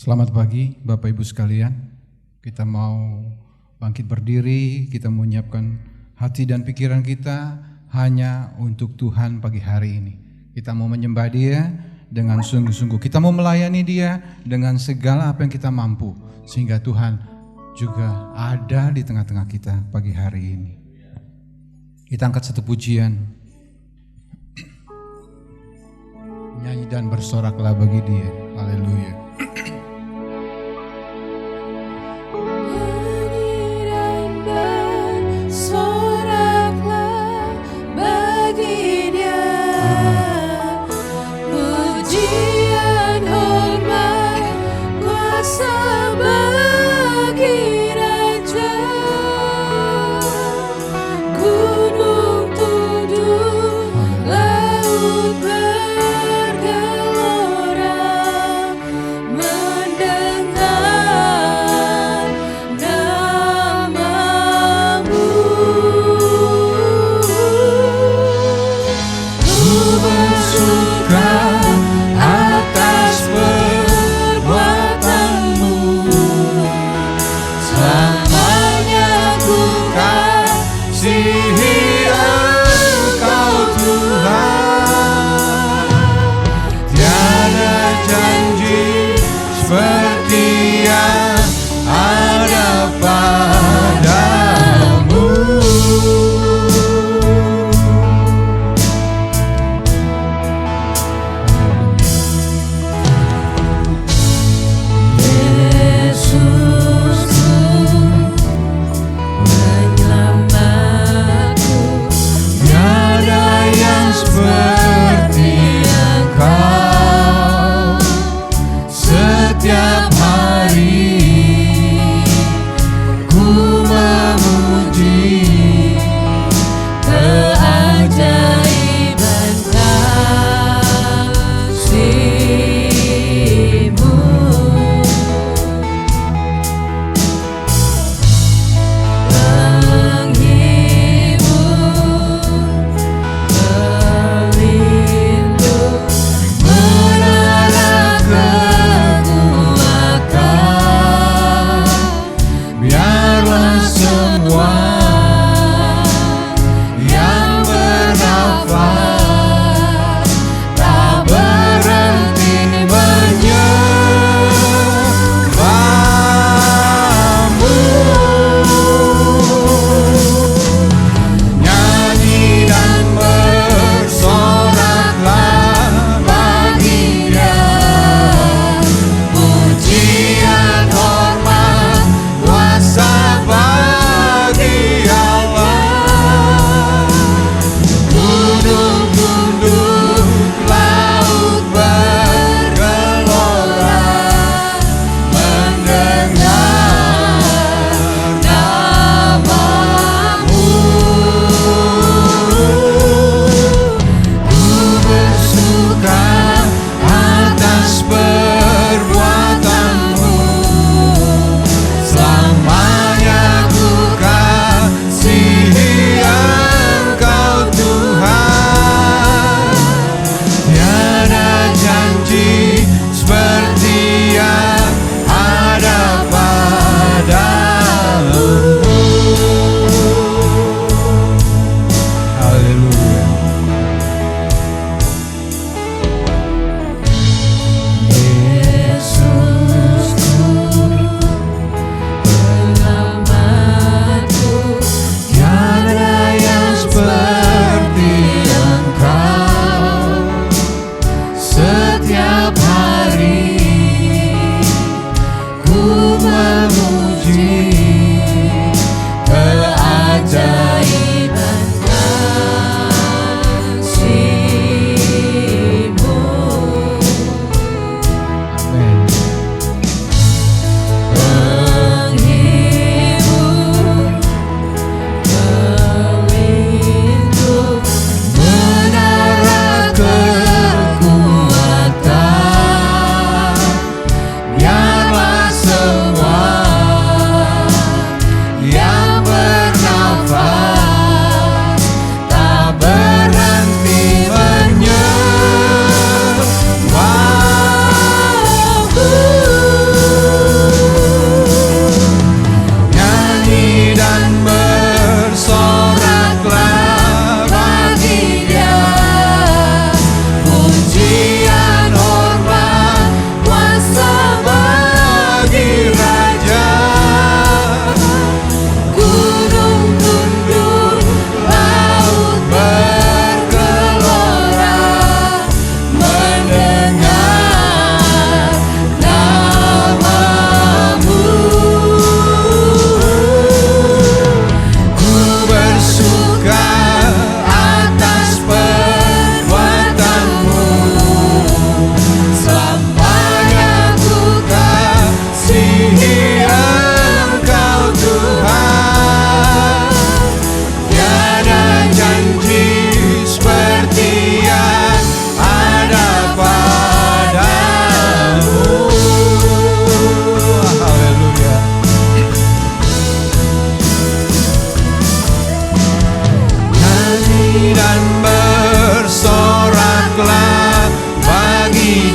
Selamat pagi Bapak Ibu sekalian. Kita mau bangkit berdiri, kita mau menyiapkan hati dan pikiran kita hanya untuk Tuhan pagi hari ini. Kita mau menyembah Dia dengan sungguh-sungguh. Kita mau melayani Dia dengan segala apa yang kita mampu. Sehingga Tuhan juga ada di tengah-tengah kita pagi hari ini. Kita angkat satu pujian. Nyanyi dan bersoraklah bagi Dia. Haleluya.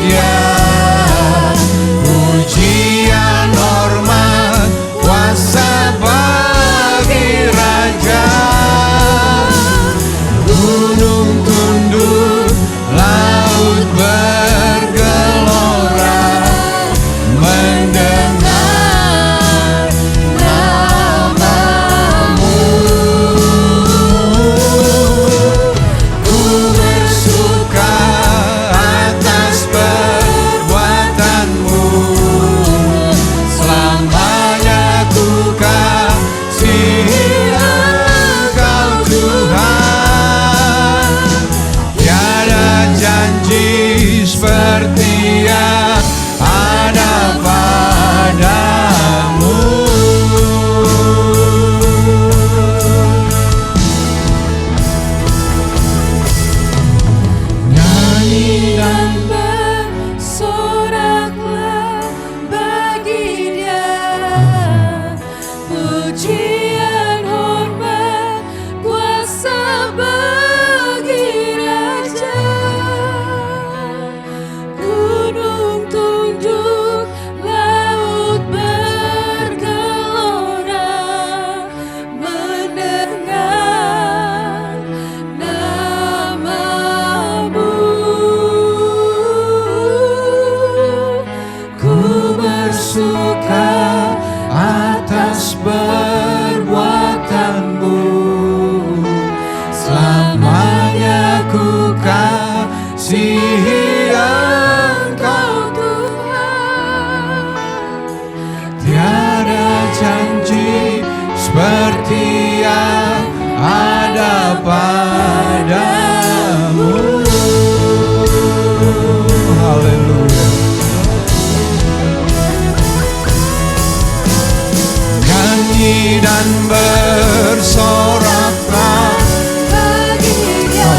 Dia. Pujian, hormat, kuasa bagi Raja. Gunung tunduk, laut bergelora mendengar namamu. Ku bersuka atas perbuatanmu, selamanya ku kasihi Engkau Tuhan. Tiada janji seperti yang ada padamu. Nyanyi dan bersoraklah bagi Dia. Pujian, hormat, kuasa bagi Raja. Gunung tunduk, laut bergelora mendengar namamu. Ku bersuka atas perbuatanmu, selamanya ku kasihi Engkau Tuhan. Tiada janji seperti yang ada padamu. Haleluya. Nyanyi dan bersoraklah Bagi Dia.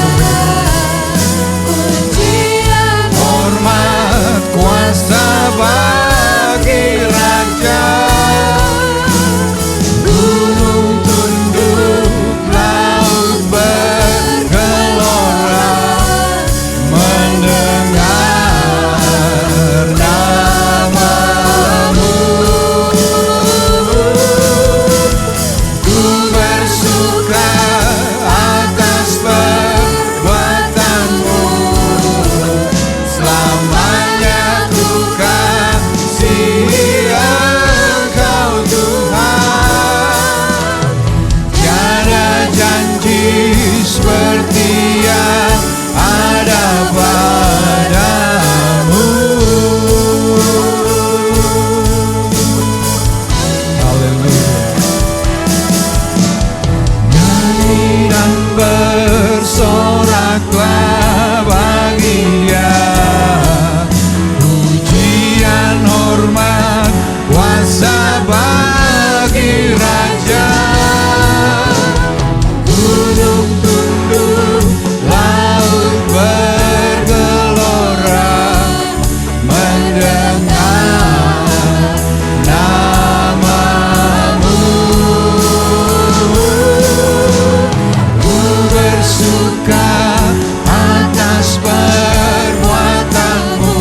Pujian, hormat, kuasa bagi Raja. Gunung tunduk, laut bergelora mendengar namamu. Ku bersuka atas perbuatanmu, selamanya ku kasihi Engkau Tuhan. Tiada janji seperti yang ada padamu. Haleluya. Nyanyi dan bersoraklah bagi Dia. Pujian, hormat, kuasa bagi Raja. Gunung tunduk, laut bergelora mendengar namamu. Ku bersuka atas perbuatanmu,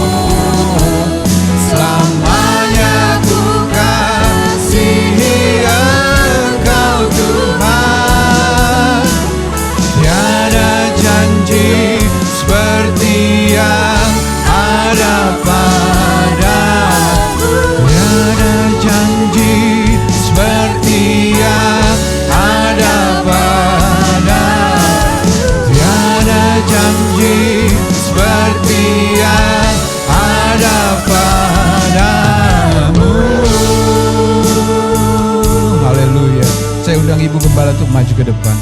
selamanya ku kasihi Engkau Tuhan. Tiada janji seperti yang ada padamu. Tiada janji seperti yang ada padamu. Tiada janji seperti yang ada padamu. Haleluya. Saya undang Ibu Gembala untuk maju ke depan.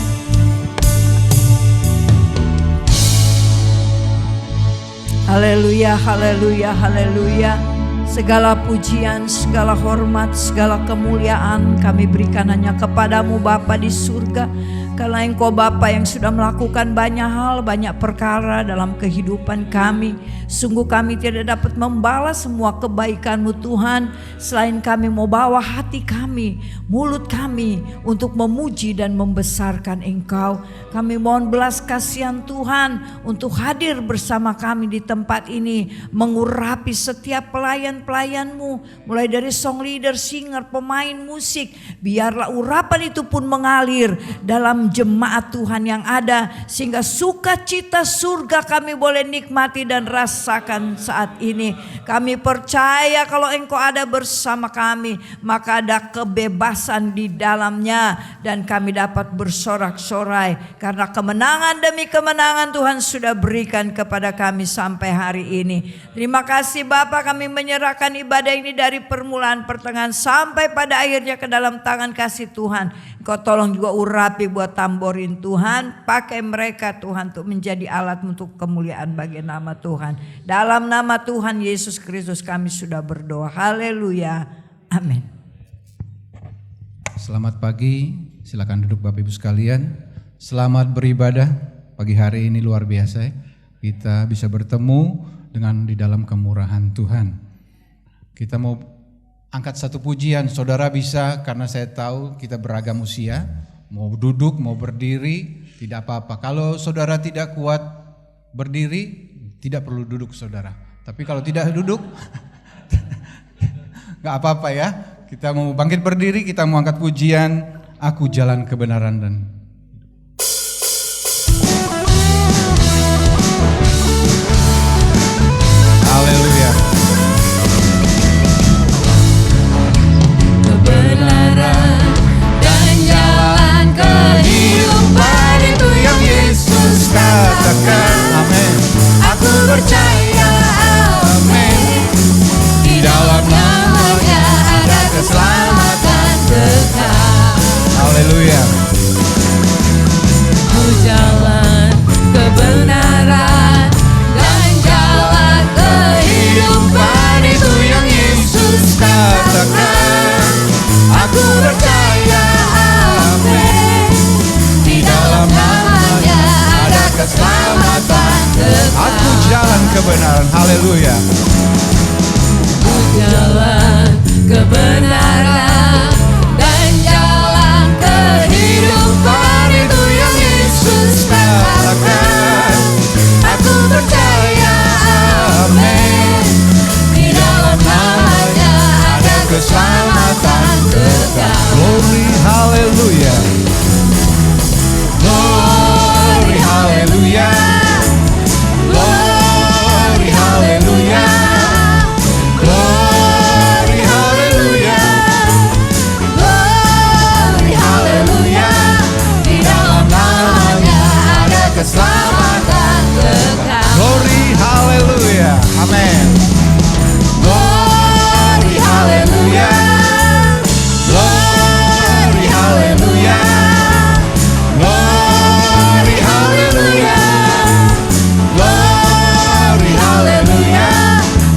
Haleluya, haleluya, haleluya. Segala pujian, segala hormat, segala kemuliaan kami berikan hanya kepadamu Bapa di surga. Karena Engkau Bapa yang sudah melakukan banyak hal, banyak perkara dalam kehidupan kami. Sungguh kami tidak dapat membalas semua kebaikan-Mu Tuhan, selain kami mau bawa hati kami, mulut kami untuk memuji dan membesarkan Engkau. Kami mohon belas kasihan Tuhan untuk hadir bersama kami di tempat ini, mengurapi setiap pelayan-pelayan-Mu, mulai dari song leader, singer, pemain musik. Biarlah urapan itu pun mengalir dalam jemaat Tuhan yang ada, sehingga sukacita surga kami boleh nikmati dan rasakan saat ini. Kami percaya kalau Engkau ada bersama kami, maka ada kebebasan di dalamnya, dan kami dapat bersorak-sorai karena kemenangan demi kemenangan Tuhan sudah berikan kepada kami sampai hari ini. Terima kasih Bapa, kami menyerahkan ibadah ini dari permulaan, pertengahan sampai pada akhirnya ke dalam tangan kasih Tuhan. Kau tolong juga urapi buat tamborin Tuhan, pakai mereka Tuhan untuk menjadi alat untuk kemuliaan bagi nama Tuhan. Dalam nama Tuhan Yesus Kristus kami sudah berdoa. Haleluya. Amin. Selamat pagi, silakan duduk Bapak Ibu sekalian. Selamat beribadah pagi hari ini, luar biasa ya. Kita bisa bertemu dengan di dalam kemurahan Tuhan. Kita mau angkat satu pujian, saudara bisa, karena saya tahu kita beragam usia, mau duduk, mau berdiri, tidak apa-apa. Kalau saudara tidak kuat berdiri, tidak perlu duduk saudara. Tapi kalau tidak duduk, gak apa-apa ya. Kita mau bangkit berdiri, kita mau angkat pujian, Aku Jalan Kebenaran dan Haleluya. Kebenaran dan jalan kehidupan itu yang Yesus katakan. Amin. Aku percaya, amin. Di dalam namanya ada keselamatan kekal. Haleluya. Ku jalan kebenaran dan jalan kehidupan itu yang Yesus katakan. Aku percaya, amin. Di dalam namanya ada keselamatan kekal. Aku jalan kebenaran. Haleluya. Ku jalan kebenaran dan jalan kehidupan itu yang Yesus katakan. Aku percaya, amin. Di dalam namanya ada keselamatan kekal. Glory, haleluya. Glory, haleluya. Glory, haleluya. Glory, haleluya. Glory, haleluya. Di dalam namanya ada keselamatan kekal. Glory, haleluya. Amin. Glory, haleluya. Glory, haleluya. Glory, haleluya. Glory, haleluya.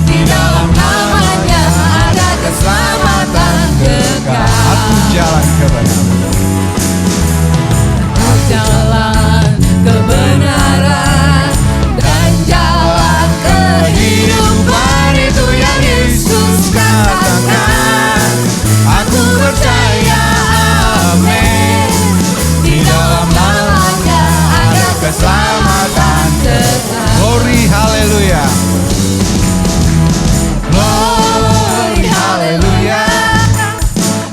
Di dalam namanya ada keselamatan kekal. Aku jalan kebenaran. Aku jalan kebenaran dan jalan kehidupan itu yang Yesus katakan. Aku percaya, amin. Di dalam namanya ada keselamatan kekal. Glory, haleluya. Glory, haleluya.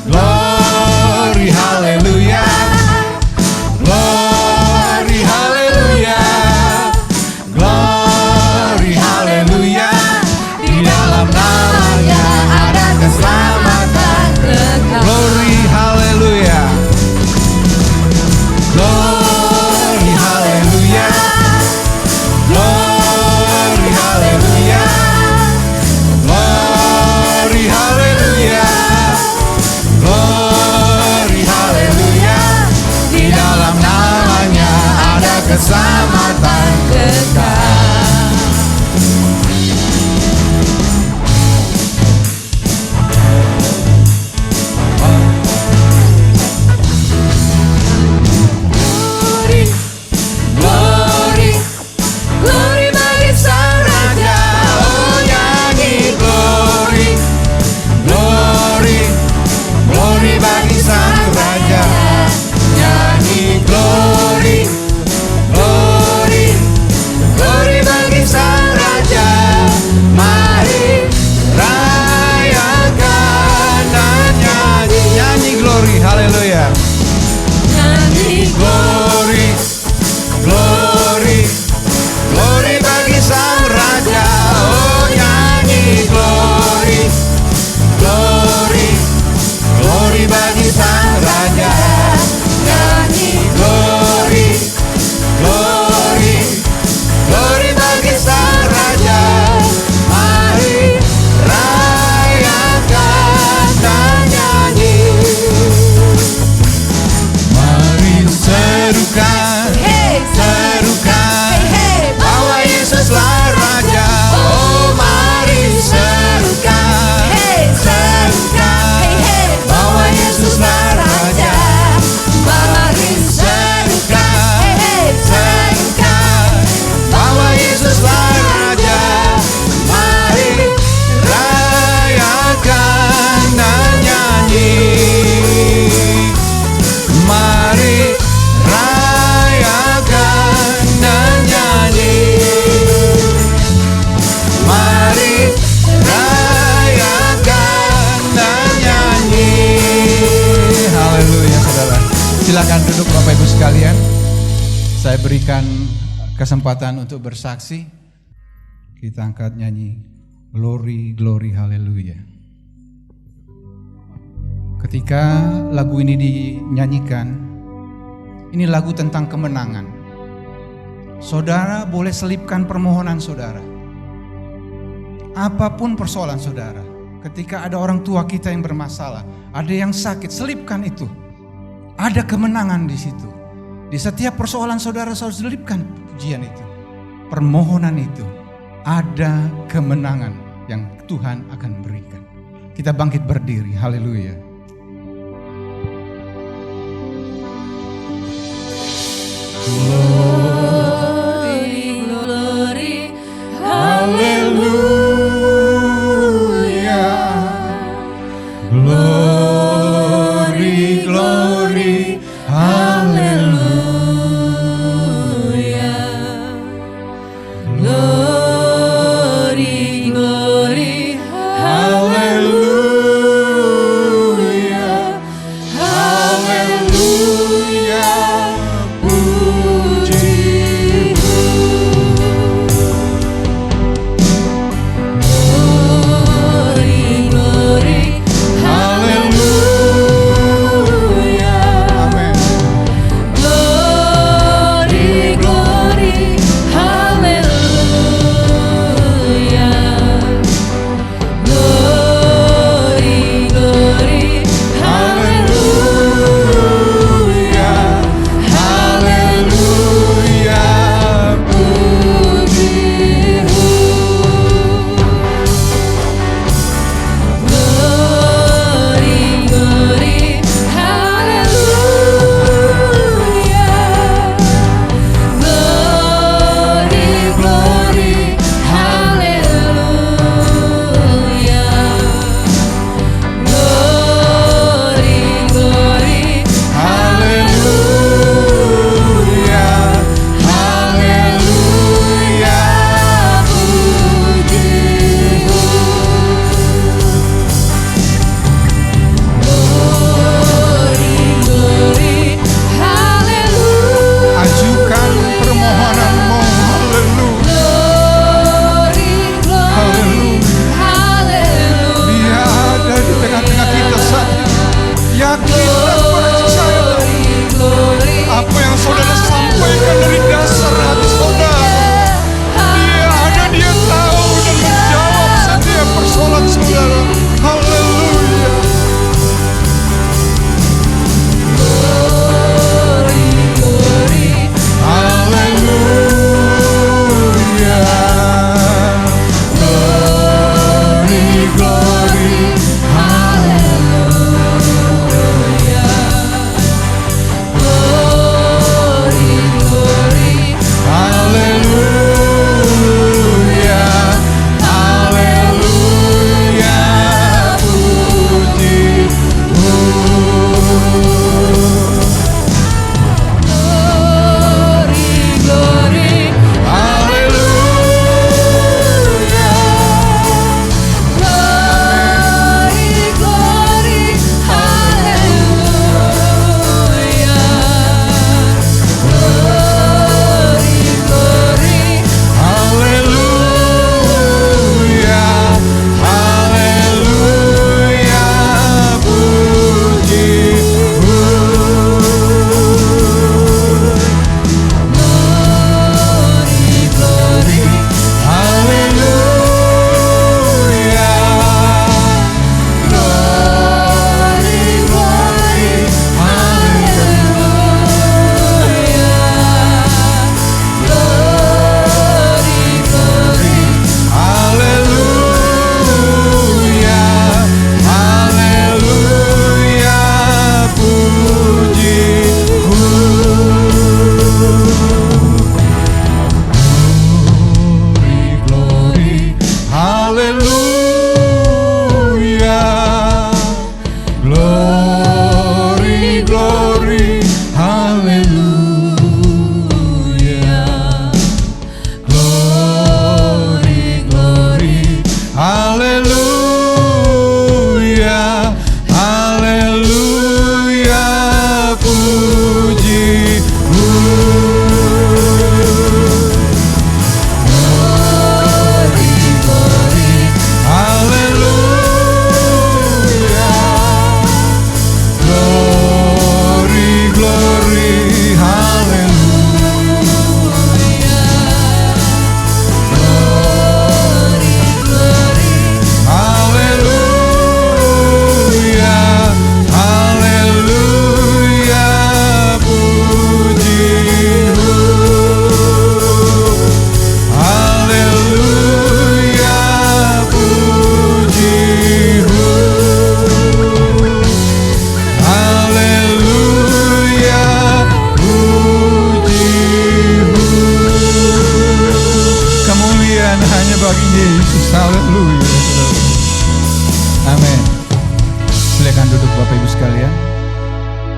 Glory, Saya berikan kesempatan untuk bersaksi. Kita angkat nyanyi Glory, Glory, Haleluya. Ketika lagu ini dinyanyikan, ini lagu tentang kemenangan. Saudara boleh selipkan permohonan saudara. Apapun persoalan saudara. Ketika ada orang tua kita yang bermasalah, ada yang sakit, selipkan itu. Ada kemenangan di situ. Di setiap persoalan saudara harus selipkan pujian itu. Permohonan itu. Ada kemenangan yang Tuhan akan berikan. Kita bangkit berdiri. Haleluya. Glory, glory, haleluya. Glory, glory, haleluya. Glory, glory, haleluya. Haleluya. Puji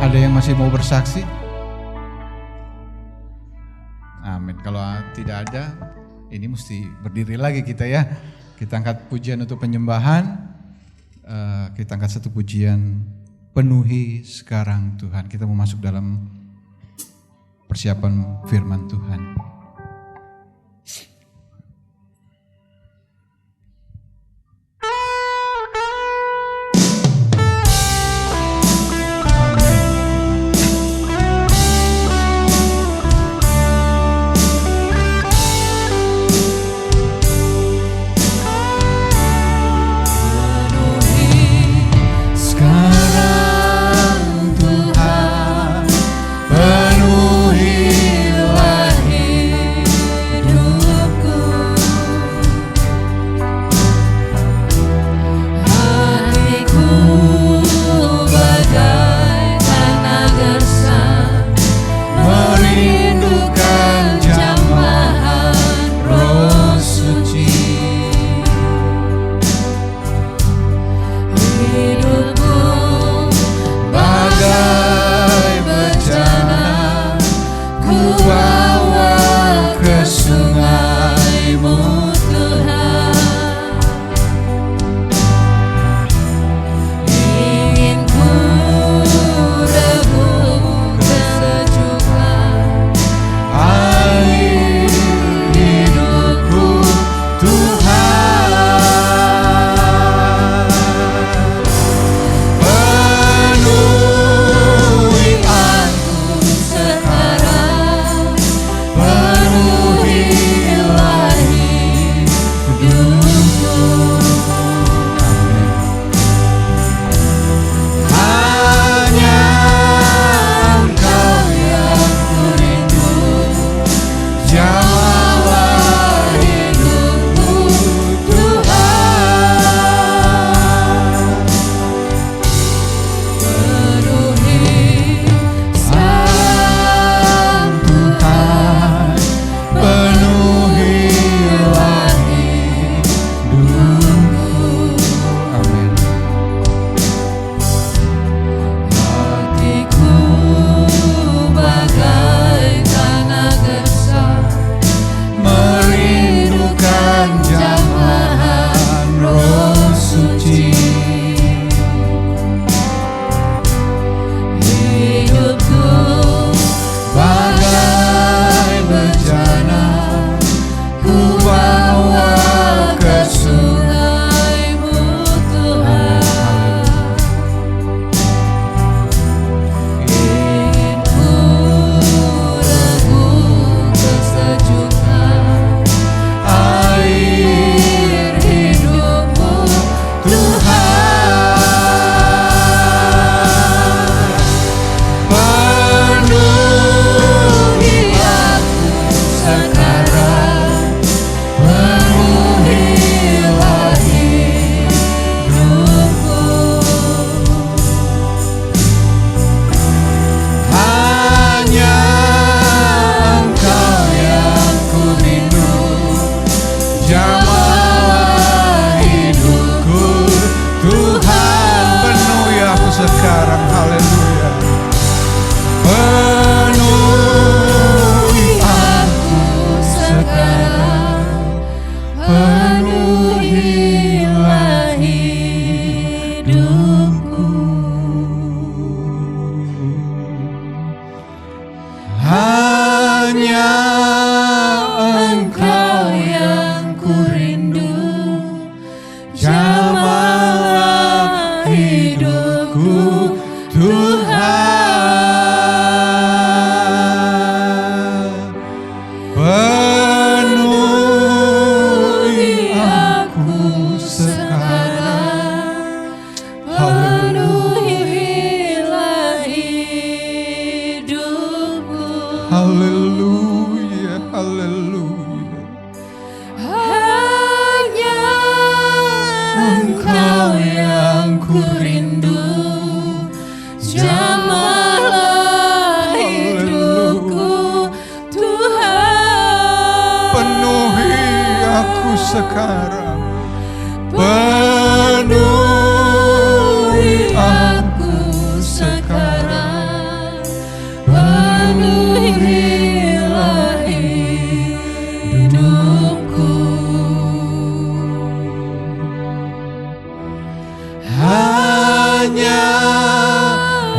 Ada yang masih mau bersaksi? Amin. Kalau tidak ada, ini mesti berdiri lagi kita ya. Kita angkat pujian untuk penyembahan. Kita angkat satu pujian, penuhi sekarang Tuhan. Kita mau masuk dalam persiapan firman Tuhan. sekarang, penuhi aku sekarang. Hanya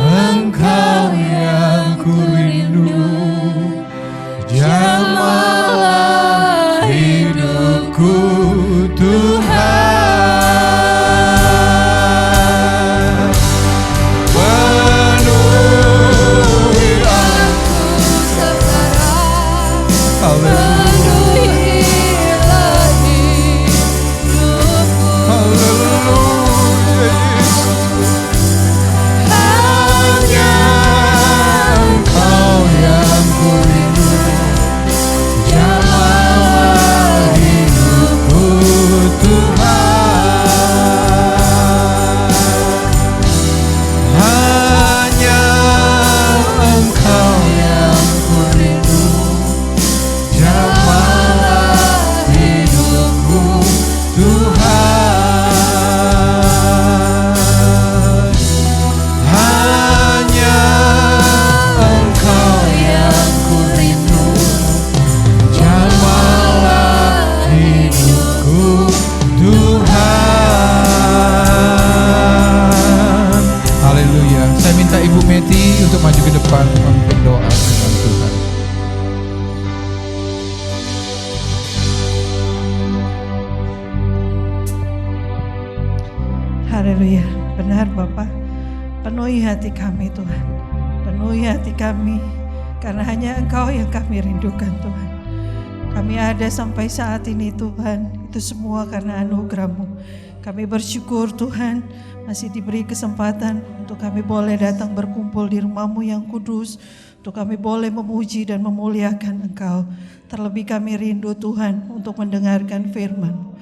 Engkau yang ku rindu, jamahlah hidupku Tuhan. Penuhi aku sekarang, penuhilah hidupku. Haleluya Yesus. Hanya Engkau yang ku rindu, jamahlah hidupku Tuhan. Hanya Engkau yang ku rindu, jamahlah hidupku Tuhan. Hanya Engkau yang ku rindu, jamahlah hidupku Tuhan. Haleluya. Saya minta Ibu Meti untuk maju ke depan berdoa dengan Tuhan. Haleluya, benar Bapak. Penuhi hati kami Tuhan, penuhi hati kami, karena hanya Engkau yang kami rindukan Tuhan. Kami ada sampai saat ini Tuhan, itu semua karena anugerah-Mu. Kami bersyukur Tuhan, masih diberi kesempatan untuk kami boleh datang berkumpul di rumah-Mu yang kudus, untuk kami boleh memuji dan memuliakan Engkau. Terlebih kami rindu Tuhan untuk mendengarkan firman-Mu.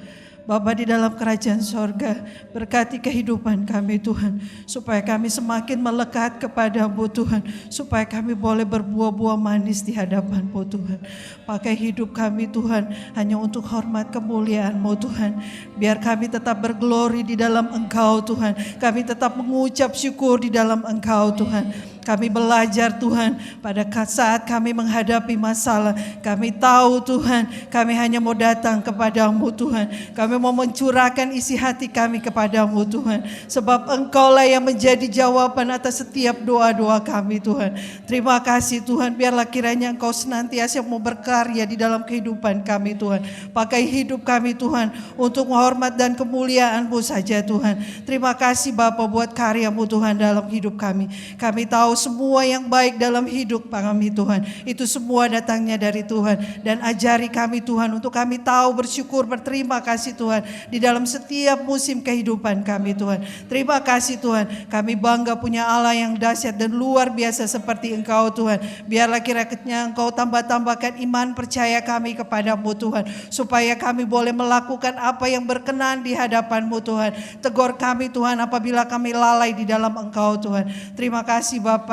Bapa di dalam kerajaan sorga, berkati kehidupan kami Tuhan, supaya kami semakin melekat kepada-Mu Tuhan, supaya kami boleh berbuah-buah manis di hadapan-Mu Tuhan. Pakai hidup kami Tuhan, hanya untuk hormat kemuliaan-Mu Tuhan. Biar kami tetap berglori di dalam Engkau Tuhan, kami tetap mengucap syukur di dalam Engkau Tuhan. Kami belajar Tuhan, pada saat kami menghadapi masalah, kami tahu Tuhan, kami hanya mau datang kepada-Mu Tuhan. Kami mau mencurahkan isi hati kami kepada-Mu Tuhan. Sebab Engkaulah yang menjadi jawaban atas setiap doa-doa kami Tuhan. Terima kasih Tuhan, biarlah kiranya Engkau senantiasa mau berkarya di dalam kehidupan kami Tuhan. Pakai hidup kami Tuhan, untuk menghormat dan kemuliaan-Mu saja Tuhan. Terima kasih Bapa buat karya-Mu Tuhan dalam hidup kami. Kami tahu semua yang baik dalam hidup kami Tuhan, itu semua datangnya dari Tuhan. Dan ajari kami Tuhan untuk kami tahu bersyukur, berterima kasih Tuhan di dalam setiap musim kehidupan kami Tuhan. Terima kasih Tuhan, kami bangga punya Allah yang dahsyat dan luar biasa seperti Engkau Tuhan. Biarlah kiranya Engkau tambah-tambahkan iman percaya kami kepada-Mu Tuhan, supaya kami boleh melakukan apa yang berkenan di hadapan-Mu Tuhan. Tegur kami Tuhan apabila kami lalai di dalam Engkau Tuhan. Terima kasih Bapa.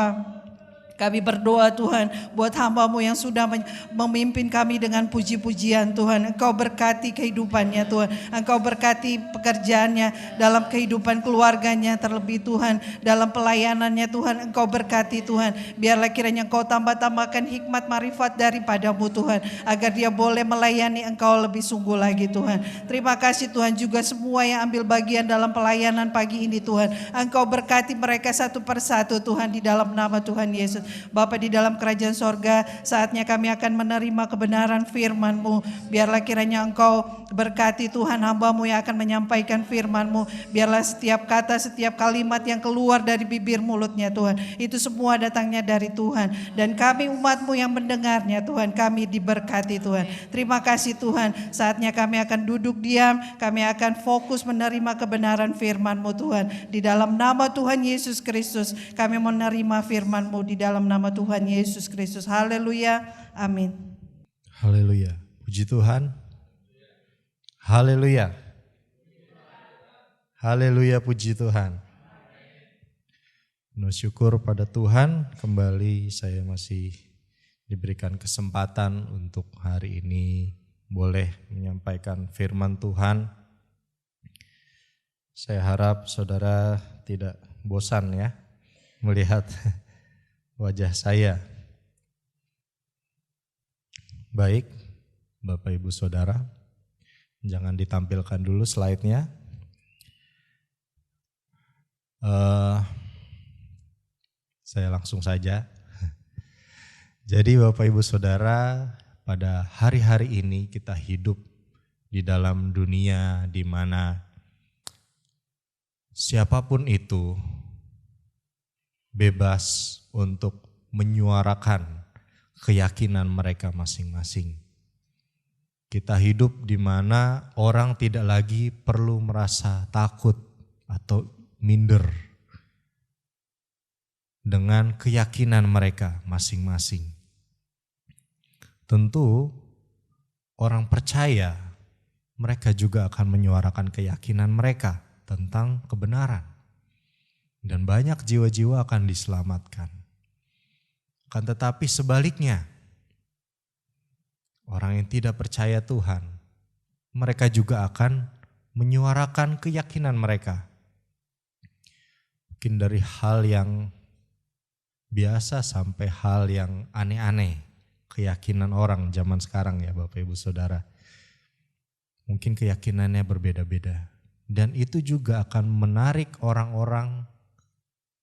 Kami berdoa Tuhan buat hamba-Mu yang sudah memimpin kami dengan puji-pujian Tuhan. Engkau berkati kehidupannya Tuhan. Engkau berkati pekerjaannya, dalam kehidupan keluarganya, terlebih Tuhan dalam pelayanannya Tuhan. Engkau berkati Tuhan. Biarlah kiranya Engkau tambah-tambahkan hikmat marifat daripada-Mu Tuhan, agar dia boleh melayani Engkau lebih sungguh lagi Tuhan. Terima kasih Tuhan juga semua yang ambil bagian dalam pelayanan pagi ini Tuhan. Engkau berkati mereka satu persatu Tuhan, di dalam nama Tuhan Yesus. Bapa di dalam kerajaan sorga, saatnya kami akan menerima kebenaran firman-Mu. Biarlah kiranya Engkau berkati Tuhan hamba-Mu yang akan menyampaikan firman-Mu. Biarlah setiap kata, setiap kalimat yang keluar dari bibir mulutnya Tuhan, itu semua datangnya dari Tuhan. Dan kami umat-Mu yang mendengarnya Tuhan, kami diberkati Tuhan. Terima kasih Tuhan, saatnya kami akan duduk diam, kami akan fokus menerima kebenaran firman-Mu Tuhan. Di dalam nama Tuhan Yesus Kristus, kami menerima firman-Mu di dalam nama Tuhan Yesus Kristus. Haleluya. Amin. Haleluya. Puji Tuhan. Haleluya. Haleluya, puji Tuhan. Penuh syukur pada Tuhan, kembali saya masih diberikan kesempatan untuk hari ini boleh menyampaikan firman Tuhan. Saya harap saudara tidak bosan ya melihat wajah saya. Baik, Bapak Ibu Saudara, jangan ditampilkan dulu slide-nya. saya langsung saja. Jadi Bapak Ibu Saudara, pada hari-hari ini kita hidup di dalam dunia di mana siapapun itu bebas untuk menyuarakan keyakinan mereka masing-masing. Kita hidup di mana orang tidak lagi perlu merasa takut atau minder dengan keyakinan mereka masing-masing. Tentu orang percaya mereka juga akan menyuarakan keyakinan mereka tentang kebenaran. Dan banyak jiwa-jiwa akan diselamatkan. Akan tetapi sebaliknya, orang yang tidak percaya Tuhan, mereka juga akan menyuarakan keyakinan mereka. Mungkin dari hal yang biasa sampai hal yang aneh-aneh. Keyakinan orang zaman sekarang ya Bapak Ibu Saudara. Mungkin keyakinannya berbeda-beda. Dan itu juga akan menarik orang-orang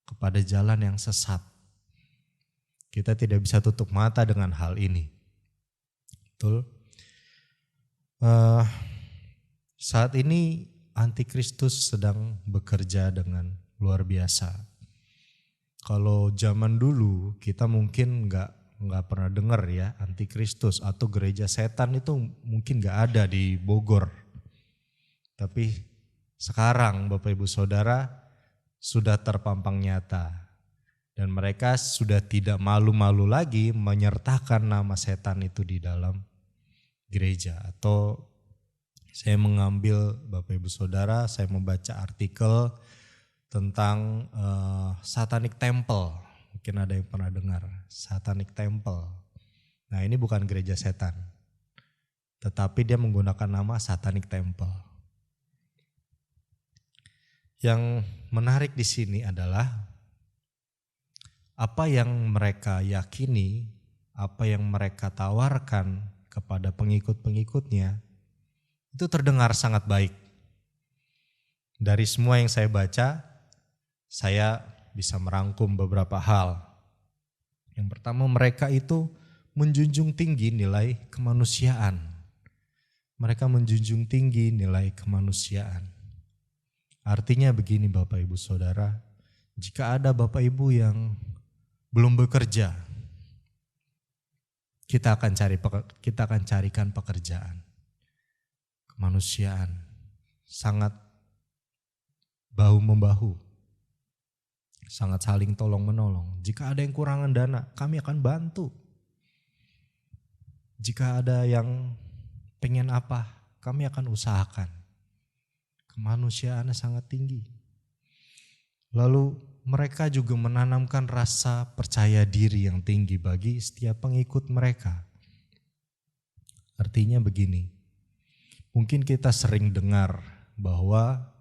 kepada jalan yang sesat. Kita tidak bisa tutup mata dengan hal ini. Betul? Saat ini Antikristus sedang bekerja dengan luar biasa. Kalau zaman dulu kita mungkin nggak pernah dengar ya Antikristus atau gereja setan itu mungkin nggak ada di Bogor. Tapi sekarang Bapak Ibu Saudara sudah terpampang nyata. Dan mereka sudah tidak malu-malu lagi menyertakan nama setan itu di dalam gereja. Atau saya mengambil Bapak Ibu Saudara, saya membaca artikel tentang Satanic Temple. Mungkin ada yang pernah dengar, Satanic Temple. Nah ini bukan gereja setan, tetapi dia menggunakan nama Satanic Temple. Yang menarik di sini adalah apa yang mereka yakini, apa yang mereka tawarkan kepada pengikut-pengikutnya, itu terdengar sangat baik. Dari semua yang saya baca, saya bisa merangkum beberapa hal. Yang pertama, mereka itu menjunjung tinggi nilai kemanusiaan. Mereka menjunjung tinggi nilai kemanusiaan. Artinya begini Bapak Ibu Saudara, jika ada Bapak Ibu yang belum bekerja, kita akan carikan pekerjaan. Kemanusiaan sangat bahu-membahu. Sangat saling tolong-menolong. Jika ada yang kurangan dana, kami akan bantu. Jika ada yang pengen apa, kami akan usahakan. Kemanusiaannya sangat tinggi. Lalu mereka juga menanamkan rasa percaya diri yang tinggi bagi setiap pengikut mereka. Artinya begini, mungkin kita sering dengar bahwa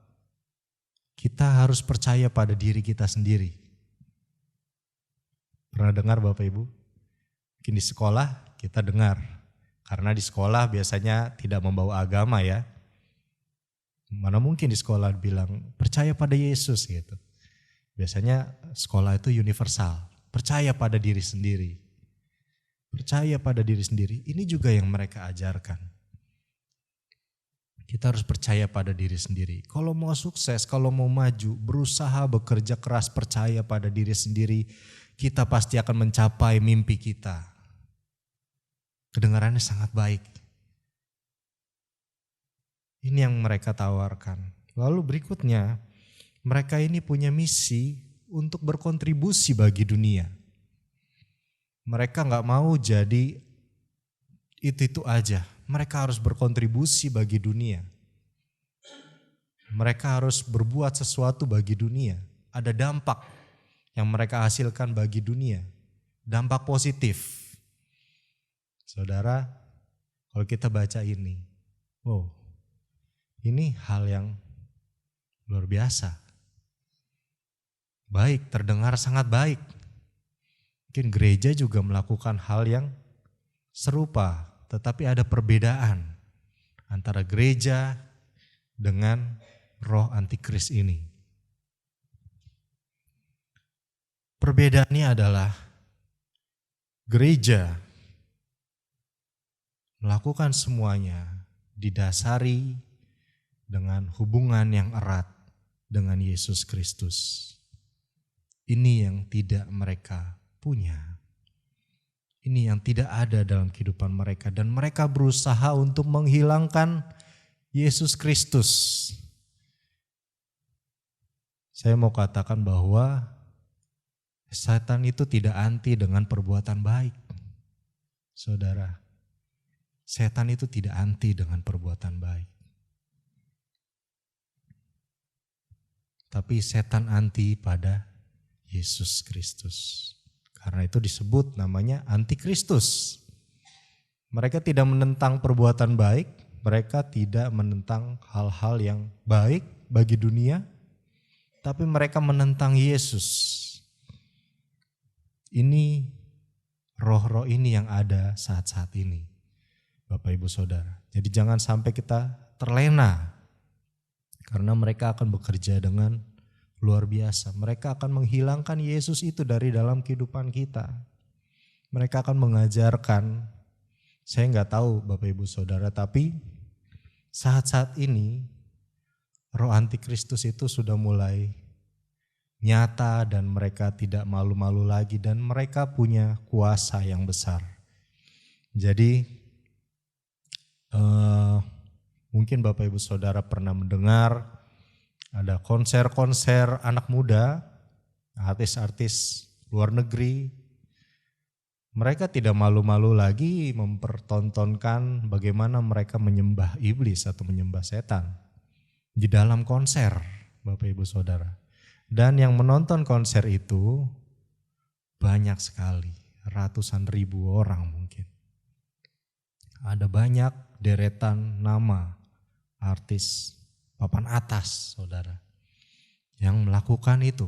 kita harus percaya pada diri kita sendiri. Pernah dengar Bapak Ibu? Mungkin di sekolah kita dengar. Karena di sekolah biasanya tidak membawa agama ya. Mana mungkin di sekolah bilang percaya pada Yesus gitu. Biasanya sekolah itu universal. Percaya pada diri sendiri. Percaya pada diri sendiri. Ini juga yang mereka ajarkan. Kita harus percaya pada diri sendiri. Kalau mau sukses, kalau mau maju, berusaha bekerja keras, percaya pada diri sendiri, kita pasti akan mencapai mimpi kita. Kedengarannya sangat baik. Ini yang mereka tawarkan. Lalu berikutnya, mereka ini punya misi untuk berkontribusi bagi dunia. Mereka gak mau jadi itu aja. Mereka harus berkontribusi bagi dunia. Mereka harus berbuat sesuatu bagi dunia. Ada dampak yang mereka hasilkan bagi dunia. Dampak positif. Saudara, kalau kita baca ini, wow, ini hal yang luar biasa. Baik, terdengar sangat baik. Mungkin gereja juga melakukan hal yang serupa. Tetapi ada perbedaan antara gereja dengan roh antikris ini. Perbedaannya adalah gereja melakukan semuanya didasari dengan hubungan yang erat dengan Yesus Kristus. Ini yang tidak mereka punya. Ini yang tidak ada dalam kehidupan mereka. Dan mereka berusaha untuk menghilangkan Yesus Kristus. Saya mau katakan bahwa setan itu tidak anti dengan perbuatan baik. Saudara, setan itu tidak anti dengan perbuatan baik. Tapi setan anti pada Yesus Kristus. Karena itu disebut namanya antikristus. Mereka tidak menentang perbuatan baik, mereka tidak menentang hal-hal yang baik bagi dunia, tapi mereka menentang Yesus. Ini roh-roh ini yang ada saat-saat ini, Bapak Ibu Saudara. Jadi jangan sampai kita terlena, karena mereka akan bekerja dengan luar biasa. Mereka akan menghilangkan Yesus itu dari dalam kehidupan kita. Mereka akan mengajarkan, saya nggak tahu Bapak Ibu Saudara, tapi saat-saat ini roh antikristus itu sudah mulai nyata dan mereka tidak malu-malu lagi dan mereka punya kuasa yang besar. Jadi mungkin Bapak Ibu Saudara pernah mendengar ada konser-konser anak muda, artis-artis luar negeri. Mereka tidak malu-malu lagi mempertontonkan bagaimana mereka menyembah iblis atau menyembah setan di dalam konser, Bapak Ibu Saudara. Dan yang menonton konser itu banyak sekali, ratusan ribu orang mungkin. Ada banyak deretan nama artis papan atas, saudara, yang melakukan itu.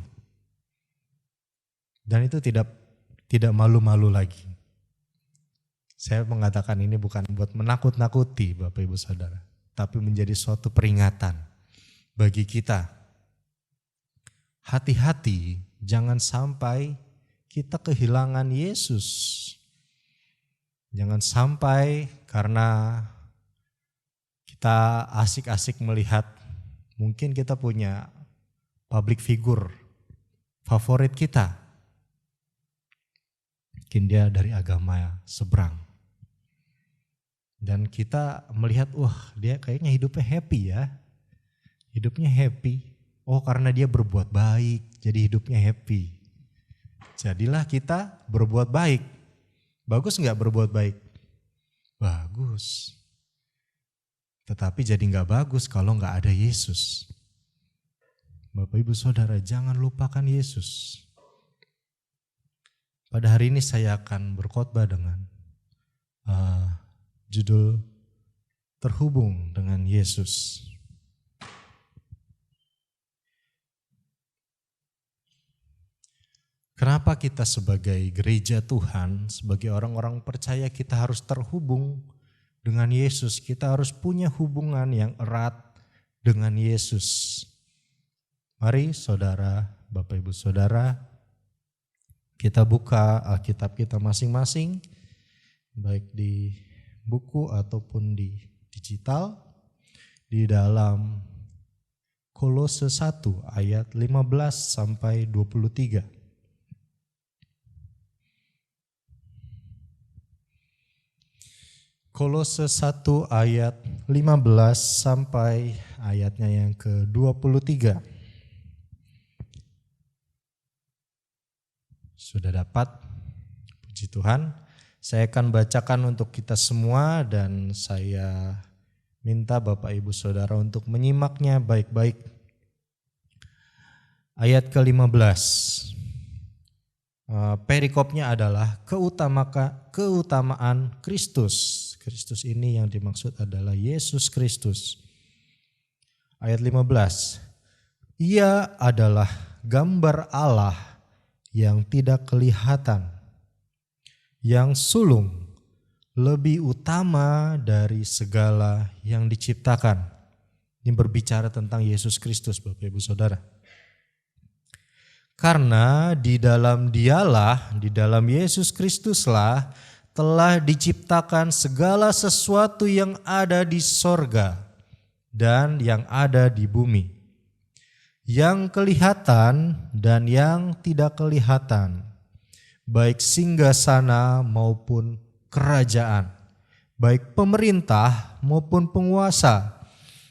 Dan itu tidak malu-malu lagi. Saya mengatakan ini bukan buat menakut-nakuti Bapak Ibu Saudara, tapi menjadi suatu peringatan bagi kita. Hati-hati, jangan sampai kita kehilangan Yesus. Jangan sampai karena kita asik-asik melihat, mungkin kita punya public figure favorit kita. Mungkin dia dari agama seberang. Dan kita melihat, wah dia kayaknya hidupnya happy ya. Hidupnya happy. Oh karena dia berbuat baik, jadi hidupnya happy. Jadilah kita berbuat baik. Bagus nggak berbuat baik? Bagus. Tetapi jadi nggak bagus kalau nggak ada Yesus. Bapak Ibu Saudara, jangan lupakan Yesus. Pada hari ini saya akan berkhotbah dengan judul terhubung dengan Yesus. Kenapa kita sebagai gereja Tuhan, sebagai orang-orang percaya kita harus terhubung dengan Yesus? Kita harus punya hubungan yang erat dengan Yesus. Mari saudara, Bapak Ibu Saudara, kita buka Alkitab kita masing-masing, baik di buku ataupun di digital, di dalam Kolose 1 ayat 15 sampai 23. Kolose 1 ayat 15 sampai ayatnya yang ke-23. Sudah dapat? Puji Tuhan. Saya akan bacakan untuk kita semua dan saya minta Bapak Ibu Saudara untuk menyimaknya baik-baik. Ayat ke-15. Perikopnya adalah keutamaan Kristus. Kristus ini yang dimaksud adalah Yesus Kristus. Ayat 15. Ia adalah gambar Allah yang tidak kelihatan, yang sulung, lebih utama dari segala yang diciptakan. Ini berbicara tentang Yesus Kristus, Bapak Ibu Saudara. Karena di dalam Dialah, di dalam Yesus Kristuslah telah diciptakan segala sesuatu yang ada di sorga dan yang ada di bumi, yang kelihatan dan yang tidak kelihatan, baik singgasana maupun kerajaan, baik pemerintah maupun penguasa.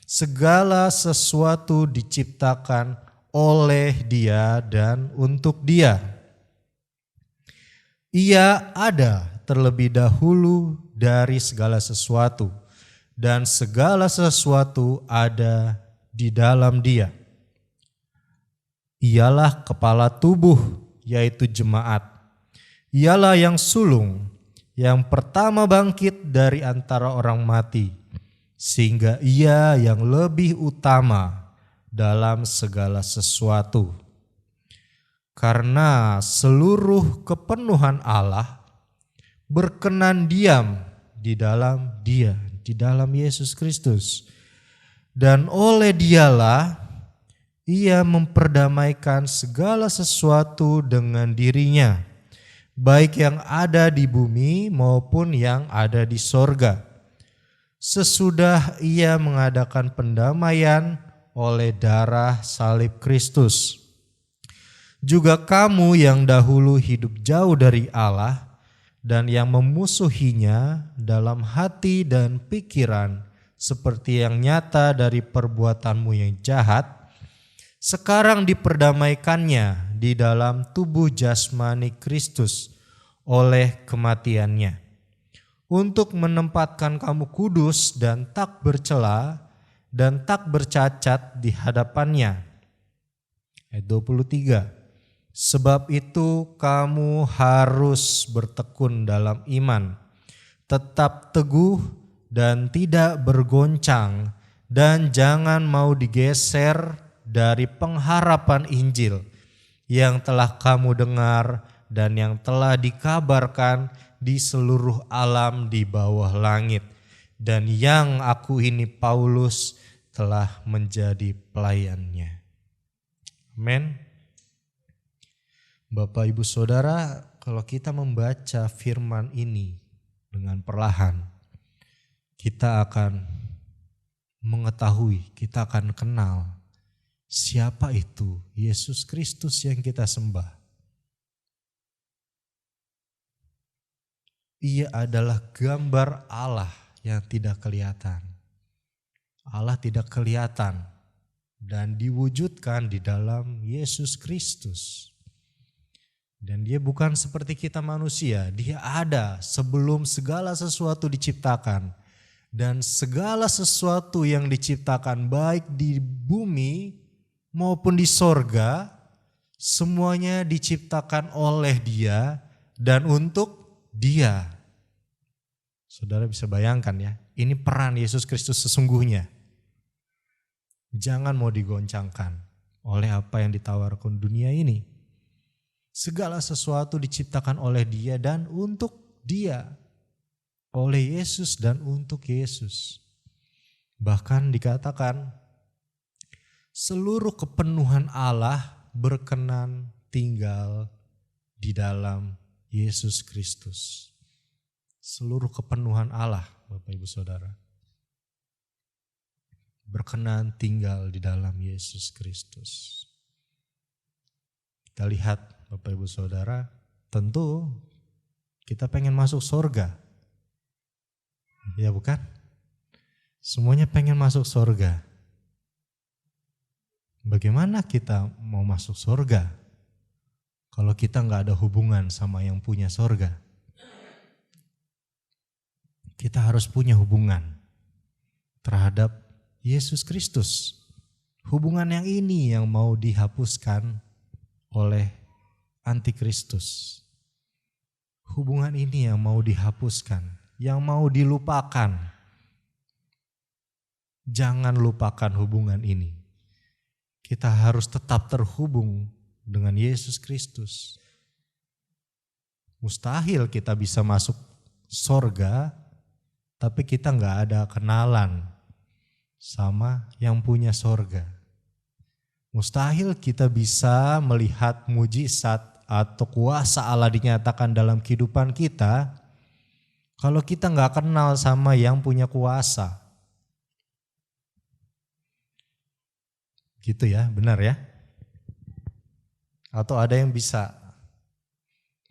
Segala sesuatu diciptakan oleh Dia dan untuk Dia. Ia ada terlebih dahulu dari segala sesuatu, dan segala sesuatu ada di dalam Dia. Ialah kepala tubuh, yaitu jemaat. Ialah yang sulung, yang pertama bangkit dari antara orang mati, sehingga Ia yang lebih utama dalam segala sesuatu. Karena seluruh kepenuhan Allah berkenan diam di dalam Dia, di dalam Yesus Kristus. Dan oleh Dialah Ia memperdamaikan segala sesuatu dengan dirinya, baik yang ada di bumi maupun yang ada di sorga. Sesudah Ia mengadakan pendamaian oleh darah salib Kristus. Juga kamu yang dahulu hidup jauh dari Allah dan yang memusuhinya dalam hati dan pikiran seperti yang nyata dari perbuatanmu yang jahat, sekarang diperdamaikannya di dalam tubuh jasmani Kristus oleh kematiannya, untuk menempatkan kamu kudus dan tak bercela dan tak bercacat di hadapannya. Ayat 23. Sebab itu kamu harus bertekun dalam iman, tetap teguh dan tidak bergoncang, dan jangan mau digeser dari pengharapan Injil yang telah kamu dengar dan yang telah dikabarkan di seluruh alam di bawah langit, dan yang aku ini Paulus telah menjadi pelayannya. Amin. Bapak Ibu Saudara, kalau kita membaca firman ini dengan perlahan, kita akan mengetahui, kita akan kenal siapa itu Yesus Kristus yang kita sembah. Ia adalah gambar Allah yang tidak kelihatan. Allah tidak kelihatan dan diwujudkan di dalam Yesus Kristus. Dan Dia bukan seperti kita manusia, Dia ada sebelum segala sesuatu diciptakan. Dan segala sesuatu yang diciptakan baik di bumi maupun di sorga, semuanya diciptakan oleh Dia dan untuk Dia. Saudara bisa bayangkan ya, ini peran Yesus Kristus sesungguhnya. Jangan mau digoncangkan oleh apa yang ditawarkan dunia ini. Segala sesuatu diciptakan oleh Dia dan untuk Dia. Oleh Yesus dan untuk Yesus. Bahkan dikatakan seluruh kepenuhan Allah berkenan tinggal di dalam Yesus Kristus. Seluruh kepenuhan Allah, Bapak Ibu Saudara, berkenan tinggal di dalam Yesus Kristus. Kita lihat Bapak Ibu Saudara, tentu kita pengen masuk surga. Ya bukan? Semuanya pengen masuk surga. Bagaimana kita mau masuk surga kalau kita gak ada hubungan sama yang punya surga? Kita harus punya hubungan terhadap Yesus Kristus. Hubungan yang ini yang mau dihapuskan oleh antikristus. Hubungan ini yang mau dihapuskan, yang mau dilupakan. Jangan lupakan hubungan ini. Kita harus tetap terhubung dengan Yesus Kristus. Mustahil kita bisa masuk surga tapi kita gak ada kenalan sama yang punya surga. Mustahil kita bisa melihat mujizat atau kuasa Allah dinyatakan dalam kehidupan kita kalau kita nggak kenal sama yang punya kuasa. Gitu ya, benar ya? Atau ada yang bisa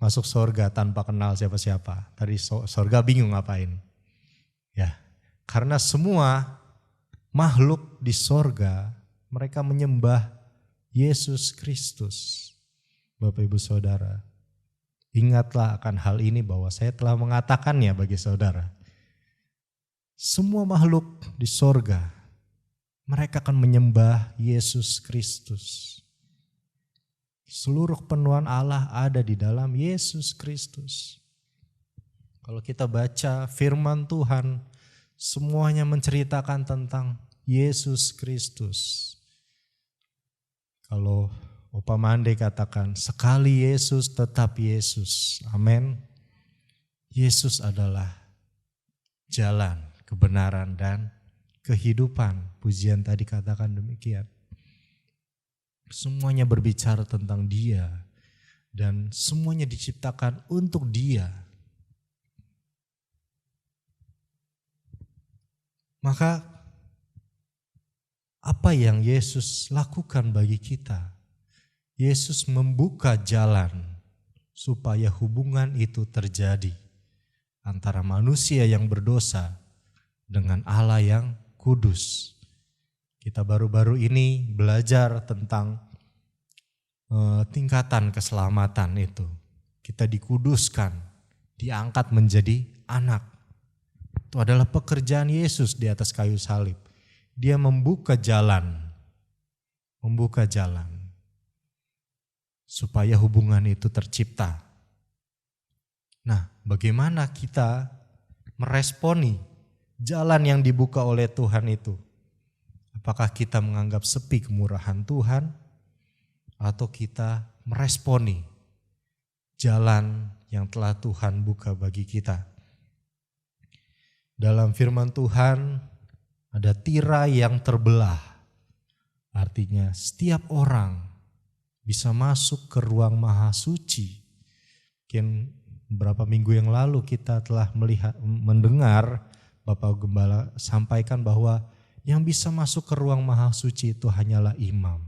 masuk surga tanpa kenal siapa-siapa. Dari surga bingung ngapain. Ya, karena semua makhluk di surga mereka menyembah Yesus Kristus. Bapak Ibu Saudara, ingatlah akan hal ini bahwa saya telah mengatakannya bagi saudara. Semua makhluk di surga mereka akan menyembah Yesus Kristus. Seluruh penuhan Allah ada di dalam Yesus Kristus. Kalau kita baca firman Tuhan, semuanya menceritakan tentang Yesus Kristus. Kalau Opa Mande katakan, sekali Yesus tetap Yesus. Amin. Yesus adalah jalan, kebenaran, dan kehidupan. Pujian tadi katakan demikian. Semuanya berbicara tentang Dia. Dan semuanya diciptakan untuk Dia. Maka apa yang Yesus lakukan bagi kita? Yesus membuka jalan supaya hubungan itu terjadi antara manusia yang berdosa dengan Allah yang kudus. Kita baru-baru ini belajar tentang tingkatan keselamatan itu. Kita dikuduskan, diangkat menjadi anak. Itu adalah pekerjaan Yesus di atas kayu salib. Dia membuka jalan supaya hubungan itu tercipta. Nah, bagaimana kita meresponi jalan yang dibuka oleh Tuhan itu? Apakah kita menganggap sepi kemurahan Tuhan atau kita meresponi jalan yang telah Tuhan buka bagi kita? Dalam firman Tuhan ada tirai yang terbelah. Artinya setiap orang bisa masuk ke ruang maha suci. Mungkin beberapa minggu yang lalu kita telah mendengar Bapak Gembala sampaikan bahwa yang bisa masuk ke ruang maha suci itu hanyalah imam.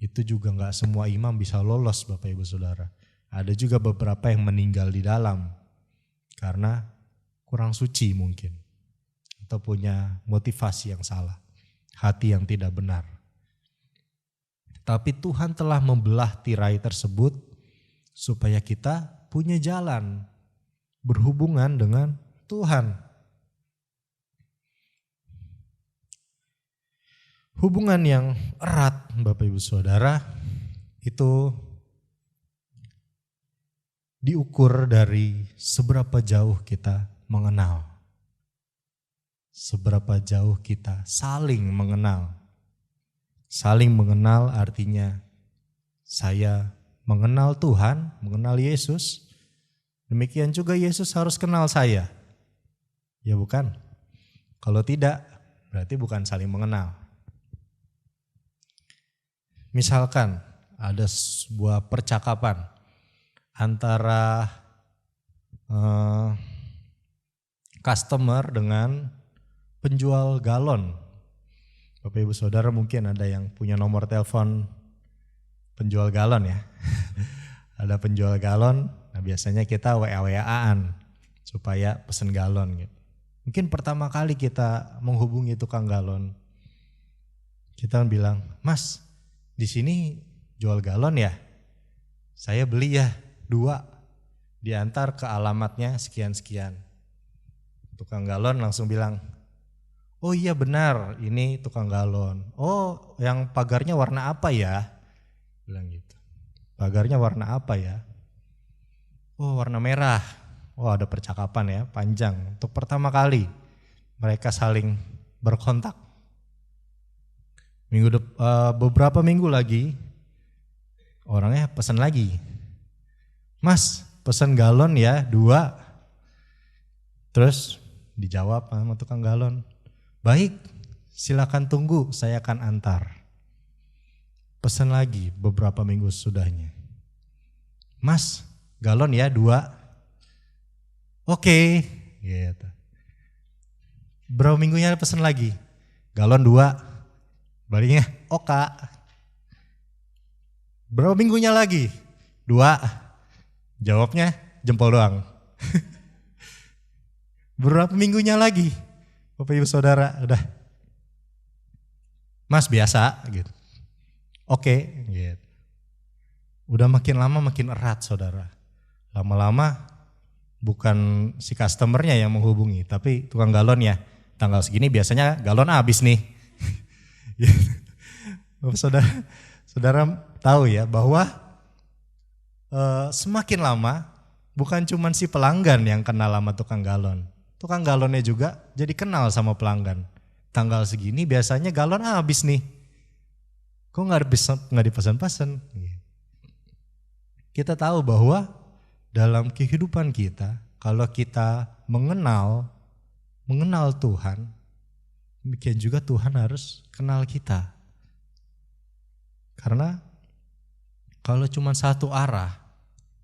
Itu juga gak semua imam bisa lolos Bapak Ibu Saudara. Ada juga beberapa yang meninggal di dalam karena kurang suci mungkin. Atau punya motivasi yang salah, hati yang tidak benar. Tapi Tuhan telah membelah tirai tersebut supaya kita punya jalan berhubungan dengan Tuhan. Hubungan yang erat Bapak Ibu Saudara itu diukur dari seberapa jauh kita mengenal. Seberapa jauh kita saling mengenal. Saling mengenal artinya saya mengenal Tuhan, mengenal Yesus. Demikian juga Yesus harus kenal saya. Ya bukan? Kalau tidak, berarti bukan saling mengenal. Misalkan ada sebuah percakapan antara customer dengan penjual galon. Bapak Ibu Saudara mungkin ada yang punya nomor telepon penjual galon ya. Ada penjual galon, nah biasanya kita WA-WA-an supaya pesen galon gitu. Mungkin pertama kali kita menghubungi tukang galon, kita bilang, "Mas, di sini jual galon ya? Saya beli ya 2, diantar ke alamatnya sekian-sekian." Tukang galon langsung bilang, "Oh iya benar, ini tukang galon. Oh yang pagarnya warna apa ya?" Bilang gitu. "Pagarnya warna apa ya?" "Oh warna merah." Oh ada percakapan ya, panjang. Untuk pertama kali mereka saling berkontak. Beberapa minggu lagi orangnya pesan lagi. "Mas pesan galon ya 2. Terus dijawab sama tukang galon, "Baik, silakan tunggu, saya akan antar." pesan lagi beberapa minggu sudahnya. Mas, galon ya 2. Oke, gitu. Berapa minggunya pesan lagi? Galon 2. Baliknya, oka. Berapa minggunya lagi? 2. Jawabnya jempol doang. Berapa minggunya lagi? Bapak Ibu Saudara, udah. Mas biasa gitu. Oke, gitu. Udah makin lama makin erat saudara. Lama-lama bukan si customernya yang menghubungi, tapi tukang galon ya. Tanggal segini biasanya galon habis nih. Saudara tahu ya bahwa semakin lama bukan cuma si pelanggan yang kenal sama tukang galon. Tukang galonnya juga jadi kenal sama pelanggan. Tanggal segini biasanya galon habis nih. Kok nggak dipesan-pesan? Kita tahu bahwa dalam kehidupan kita, kalau kita mengenal Tuhan, demikian juga Tuhan harus kenal kita. Karena kalau cuma satu arah,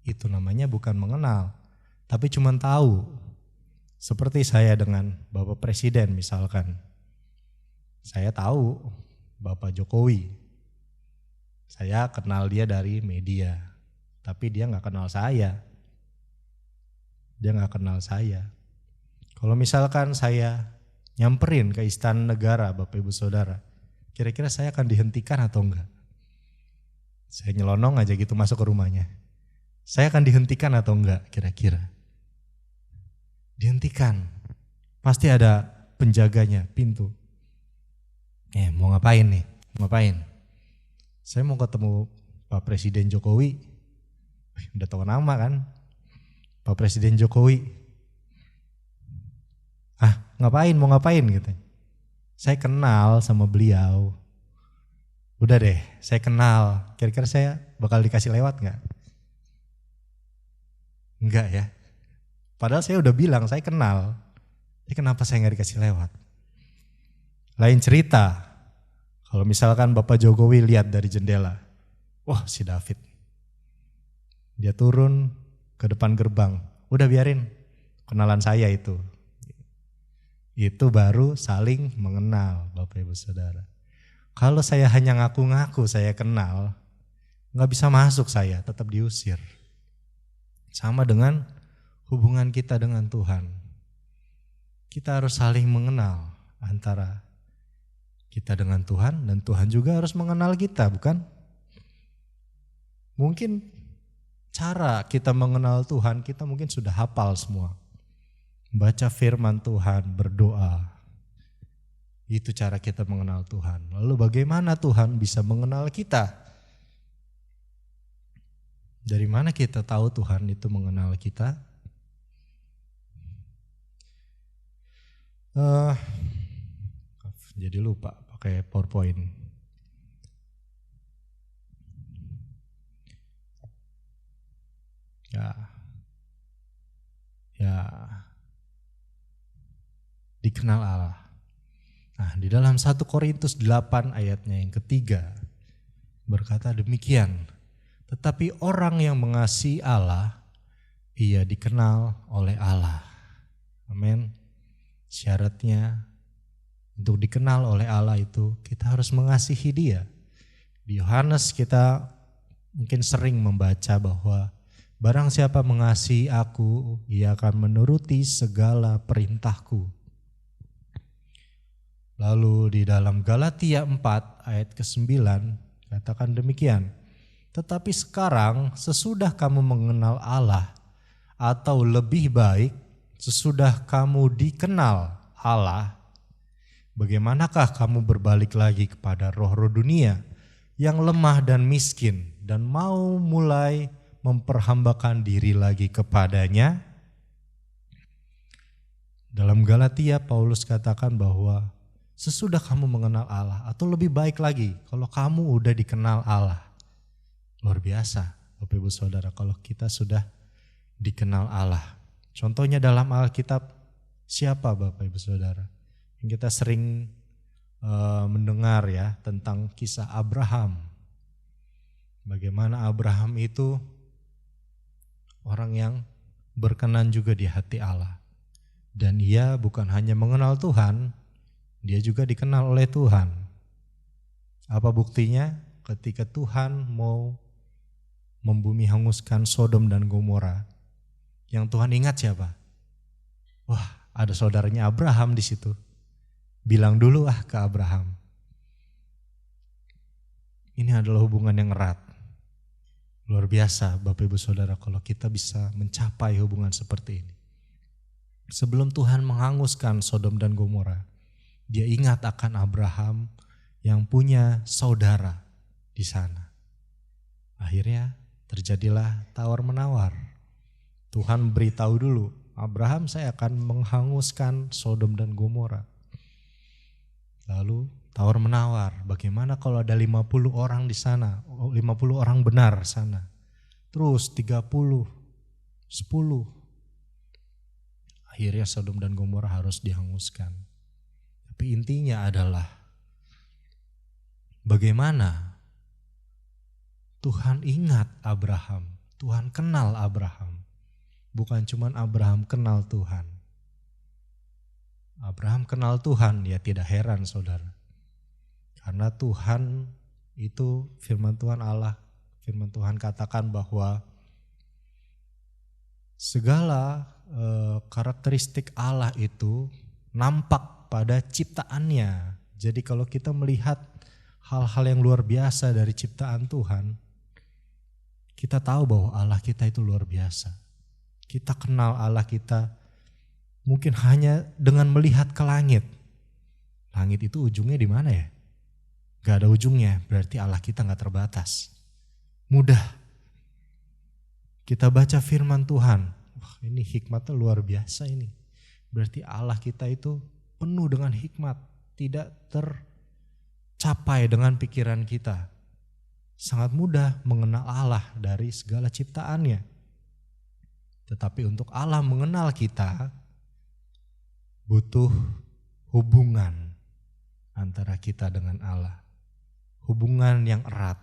itu namanya bukan mengenal, tapi cuma tahu. Seperti saya dengan Bapak Presiden misalkan. Saya tahu Bapak Jokowi. Saya kenal dia dari media, tapi dia gak kenal saya. Dia gak kenal saya. Kalau misalkan saya nyamperin ke Istana Negara Bapak Ibu Saudara, kira-kira saya akan dihentikan atau enggak? Saya nyelonong aja gitu masuk ke rumahnya. Saya akan dihentikan atau enggak kira-kira? Dihentikan. Pasti ada penjaganya, pintu. Mau ngapain nih? Mau ngapain? Saya mau ketemu Pak Presiden Jokowi. Udah tahu nama kan? Pak Presiden Jokowi. Ngapain? Mau ngapain gitu? Saya kenal sama beliau. Udah deh, saya kenal. Kira-kira saya bakal dikasih lewat gak? Enggak ya. Padahal saya udah bilang saya kenal. Kenapa saya gak dikasih lewat? Lain cerita. Kalau misalkan Bapak Jokowi lihat dari jendela. Wah si David. Dia turun ke depan gerbang. Udah biarin. Kenalan saya itu. Itu baru saling mengenal Bapak Ibu Saudara. Kalau saya hanya ngaku-ngaku saya kenal. Gak bisa masuk saya, tetap diusir. Sama dengan hubungan kita dengan Tuhan. Kita harus saling mengenal antara kita dengan Tuhan dan Tuhan juga harus mengenal kita, bukan? Mungkin cara kita mengenal Tuhan kita mungkin sudah hafal semua. Baca firman Tuhan, berdoa. Itu cara kita mengenal Tuhan. Lalu bagaimana Tuhan bisa mengenal kita? Dari mana kita tahu Tuhan itu mengenal kita? Jadi lupa pakai PowerPoint. Ya, dikenal Allah. Nah, di dalam 1 Korintus 8 ayatnya yang ketiga berkata demikian. Tetapi orang yang mengasihi Allah, ia dikenal oleh Allah. Amin. Syaratnya untuk dikenal oleh Allah itu kita harus mengasihi Dia. Di Yohanes kita mungkin sering membaca bahwa barang siapa mengasihi aku, ia akan menuruti segala perintahku. Lalu di dalam Galatia 4 ayat ke-9 katakan demikian. Tetapi sekarang sesudah kamu mengenal Allah, atau lebih baik sesudah kamu dikenal Allah, bagaimanakah kamu berbalik lagi kepada roh-roh dunia yang lemah dan miskin dan mau mulai memperhambakan diri lagi kepadanya? Dalam Galatia Paulus katakan bahwa sesudah kamu mengenal Allah, atau lebih baik lagi kalau kamu udah dikenal Allah. Luar biasa Bapak Ibu Saudara kalau kita sudah dikenal Allah. Contohnya dalam Alkitab siapa Bapak Ibu Saudara? Yang kita sering mendengar ya tentang kisah Abraham. Bagaimana Abraham itu orang yang berkenan juga di hati Allah. Dan ia bukan hanya mengenal Tuhan, dia juga dikenal oleh Tuhan. Apa buktinya? Ketika Tuhan mau membumi hanguskan Sodom dan Gomora, yang Tuhan ingat siapa? Wah, ada saudaranya Abraham di situ. Bilang dulu ke Abraham. Ini adalah hubungan yang erat. Luar biasa Bapak Ibu Saudara kalau kita bisa mencapai hubungan seperti ini. Sebelum Tuhan menghanguskan Sodom dan Gomora, dia ingat akan Abraham yang punya saudara di sana. Akhirnya terjadilah tawar-menawar. Tuhan beritahu dulu, Abraham, saya akan menghanguskan Sodom dan Gomora. Lalu tawar-menawar, bagaimana kalau ada 50 orang di sana, 50 orang benar sana. Terus 30, 10. Akhirnya Sodom dan Gomora harus dihanguskan. Tapi intinya adalah bagaimana Tuhan ingat Abraham, Tuhan kenal Abraham. Bukan cuma Abraham kenal Tuhan. Abraham kenal Tuhan, ya tidak heran saudara. Karena Tuhan itu firman Tuhan Allah, firman Tuhan katakan bahwa segala karakteristik Allah itu nampak pada ciptaannya. Jadi kalau kita melihat hal-hal yang luar biasa dari ciptaan Tuhan, kita tahu bahwa Allah kita itu luar biasa. Kita kenal Allah kita mungkin hanya dengan melihat ke langit. Langit itu ujungnya di mana ya? Gak ada ujungnya, berarti Allah kita gak terbatas. Mudah. Kita baca firman Tuhan, wah ini hikmatnya luar biasa ini. Berarti Allah kita itu penuh dengan hikmat, tidak tercapai dengan pikiran kita. Sangat mudah mengenal Allah dari segala ciptaannya. Tetapi untuk Allah mengenal kita, butuh hubungan antara kita dengan Allah. Hubungan yang erat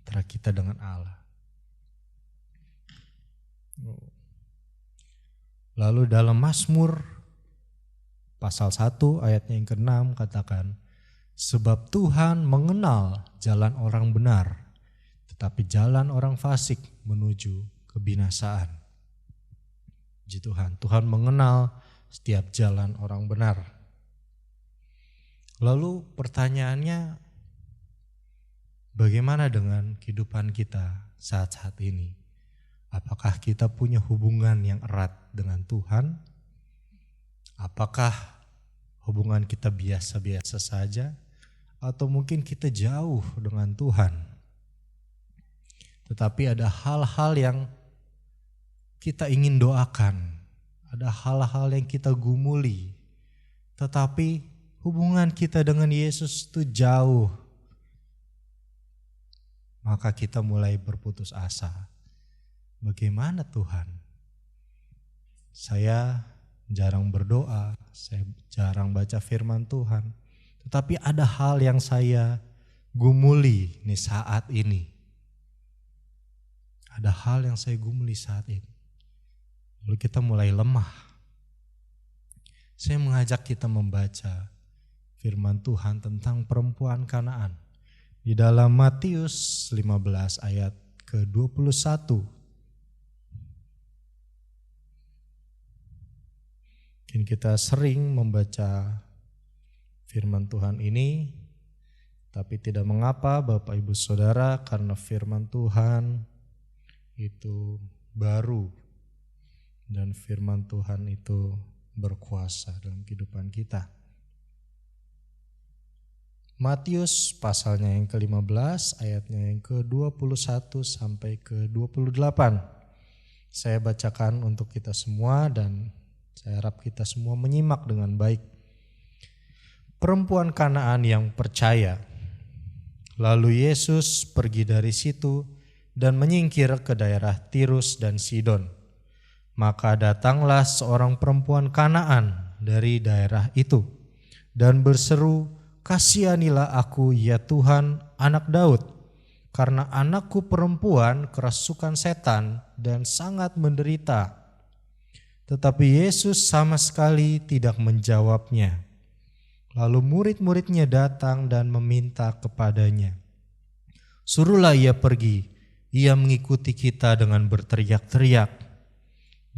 antara kita dengan Allah. Lalu dalam Mazmur pasal 1 ayatnya yang ke-6 katakan, sebab Tuhan mengenal jalan orang benar, tetapi jalan orang fasik menuju kebinasaan. Puji Tuhan, Tuhan mengenal setiap jalan orang benar. Lalu pertanyaannya, bagaimana dengan kehidupan kita saat-saat ini? Apakah kita punya hubungan yang erat dengan Tuhan? Apakah hubungan kita biasa-biasa saja? Atau mungkin kita jauh dengan Tuhan? Tetapi ada hal-hal yang kita ingin doakan. Ada hal-hal yang kita gumuli. Tetapi hubungan kita dengan Yesus itu jauh. Maka kita mulai berputus asa. Bagaimana Tuhan? Saya jarang berdoa, saya jarang baca firman Tuhan. Tetapi ada hal yang saya gumuli nih saat ini. Ada hal yang saya gumuli saat ini. Lalu kita mulai lemah. Saya mengajak kita membaca firman Tuhan tentang perempuan Kanaan. Di dalam Matius 15 ayat ke-21. Mungkin kita sering membaca firman Tuhan ini, tapi tidak mengapa Bapak Ibu Saudara, karena firman Tuhan itu baru dan firman Tuhan itu berkuasa dalam kehidupan kita. Matius pasalnya yang ke-15 ayatnya yang ke-21 sampai ke-28. Saya bacakan untuk kita semua dan saya harap kita semua menyimak dengan baik. Perempuan Kanaan yang percaya. Lalu Yesus pergi dari situ dan menyingkir ke daerah Tirus dan Sidon. Maka datanglah seorang perempuan Kanaan dari daerah itu dan berseru, "Kasihanilah aku ya Tuhan, anak Daud. karena anakku perempuan kerasukan setan dan sangat menderita." Tetapi Yesus sama sekali tidak menjawabnya. Lalu murid-muridnya datang dan meminta kepadanya, "Suruhlah ia pergi, ia mengikuti kita dengan berteriak-teriak."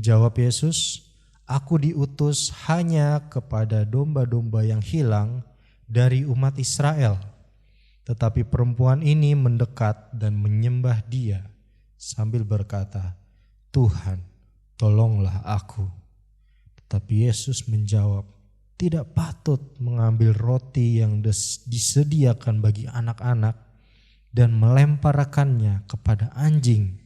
Jawab Yesus, "Aku diutus hanya kepada domba-domba yang hilang dari umat Israel." Tetapi perempuan ini mendekat dan menyembah Dia sambil berkata, "Tuhan, tolonglah aku." Tetapi Yesus menjawab, "Tidak patut mengambil roti yang disediakan bagi anak-anak dan melemparkannya kepada anjing."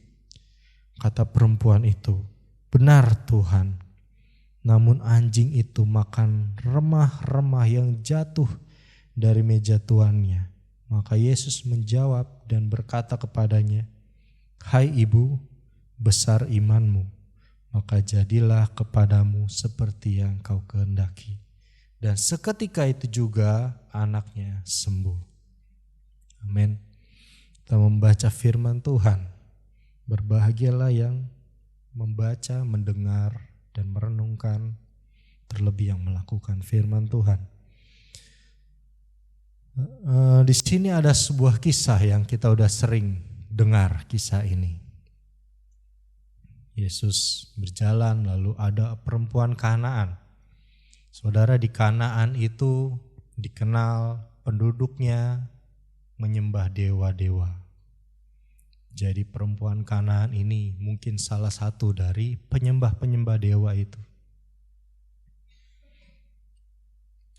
Kata perempuan itu, "Benar Tuhan." Namun anjing itu makan remah-remah yang jatuh dari meja tuannya. Maka Yesus menjawab dan berkata kepadanya, "Hai ibu, besar imanmu, maka jadilah kepadamu seperti yang kau kehendaki." Dan seketika itu juga anaknya sembuh. Amin. Kita membaca firman Tuhan. Berbahagialah yang membaca, mendengar, dan merenungkan, terlebih yang melakukan firman Tuhan. Di sini ada sebuah kisah yang kita udah sering dengar kisah ini. Yesus berjalan lalu ada perempuan Kanaan. Saudara, di Kanaan itu dikenal penduduknya menyembah dewa-dewa. Jadi perempuan Kanaan ini mungkin salah satu dari penyembah-penyembah dewa itu.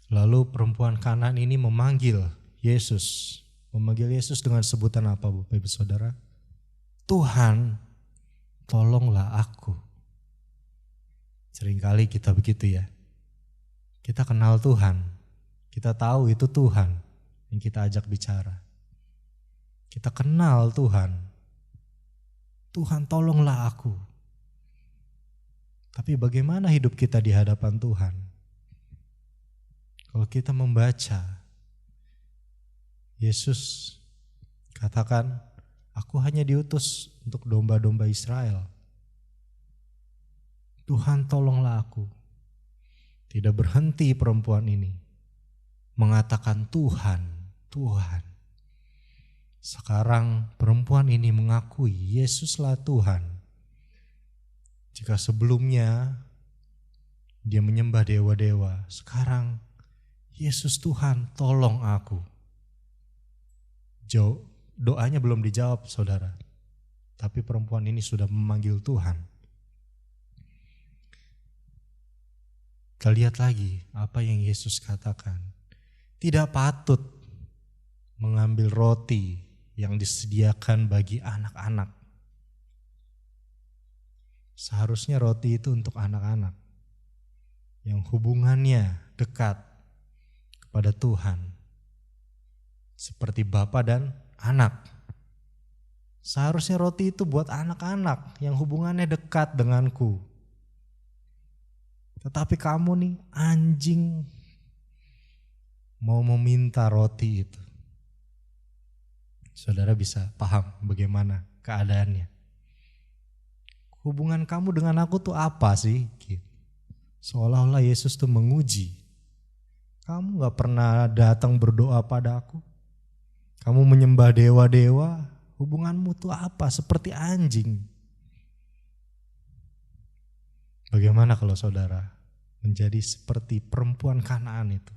Lalu perempuan Kanaan ini memanggil Yesus. Memanggil Yesus dengan sebutan apa, Bapak Ibu Saudara? "Tuhan, tolonglah aku." Seringkali kita begitu ya. Kita kenal Tuhan. Kita tahu itu Tuhan yang kita ajak bicara. Kita kenal Tuhan. "Tuhan, tolonglah aku." Tapi bagaimana hidup kita di hadapan Tuhan? Kalau kita membaca, Yesus katakan, "Aku hanya diutus untuk domba-domba Israel." "Tuhan, tolonglah aku." Tidak berhenti perempuan ini mengatakan Tuhan, Tuhan. Sekarang perempuan ini mengakui Yesuslah Tuhan. Jika sebelumnya dia menyembah dewa-dewa, sekarang Yesus Tuhan, tolong aku. Doanya belum dijawab, saudara. Tapi perempuan ini sudah memanggil Tuhan. Kita lihat lagi apa yang Yesus katakan. Tidak patut mengambil roti yang disediakan bagi anak-anak. Seharusnya roti itu untuk anak-anak yang hubungannya dekat kepada Tuhan, seperti bapa dan anak. Seharusnya roti itu buat anak-anak yang hubungannya dekat denganku. Tetapi kamu nih anjing mau meminta roti itu. Saudara bisa paham bagaimana keadaannya. Hubungan kamu dengan aku tuh apa sih? Seolah-olah Yesus tuh menguji. Kamu gak pernah datang berdoa pada aku. Kamu menyembah dewa-dewa. Hubunganmu tuh apa? Seperti anjing. Bagaimana kalau saudara menjadi seperti perempuan Kanaan itu?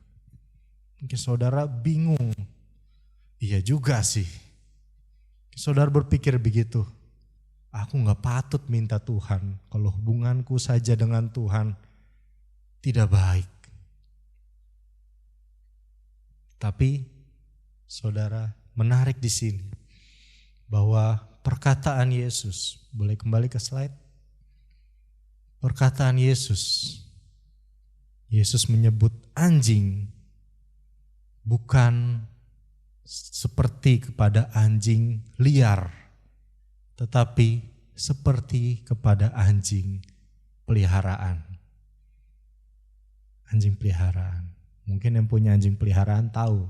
Mungkin saudara bingung. Iya juga sih. Saudara berpikir begitu. Aku gak patut minta Tuhan kalau hubunganku saja dengan Tuhan tidak baik. Tapi saudara, menarik di sini bahwa perkataan Yesus, boleh kembali ke slide. Perkataan Yesus menyebut anjing bukan seperti kepada anjing liar, tetapi seperti kepada anjing peliharaan. Anjing peliharaan. Mungkin yang punya anjing peliharaan tahu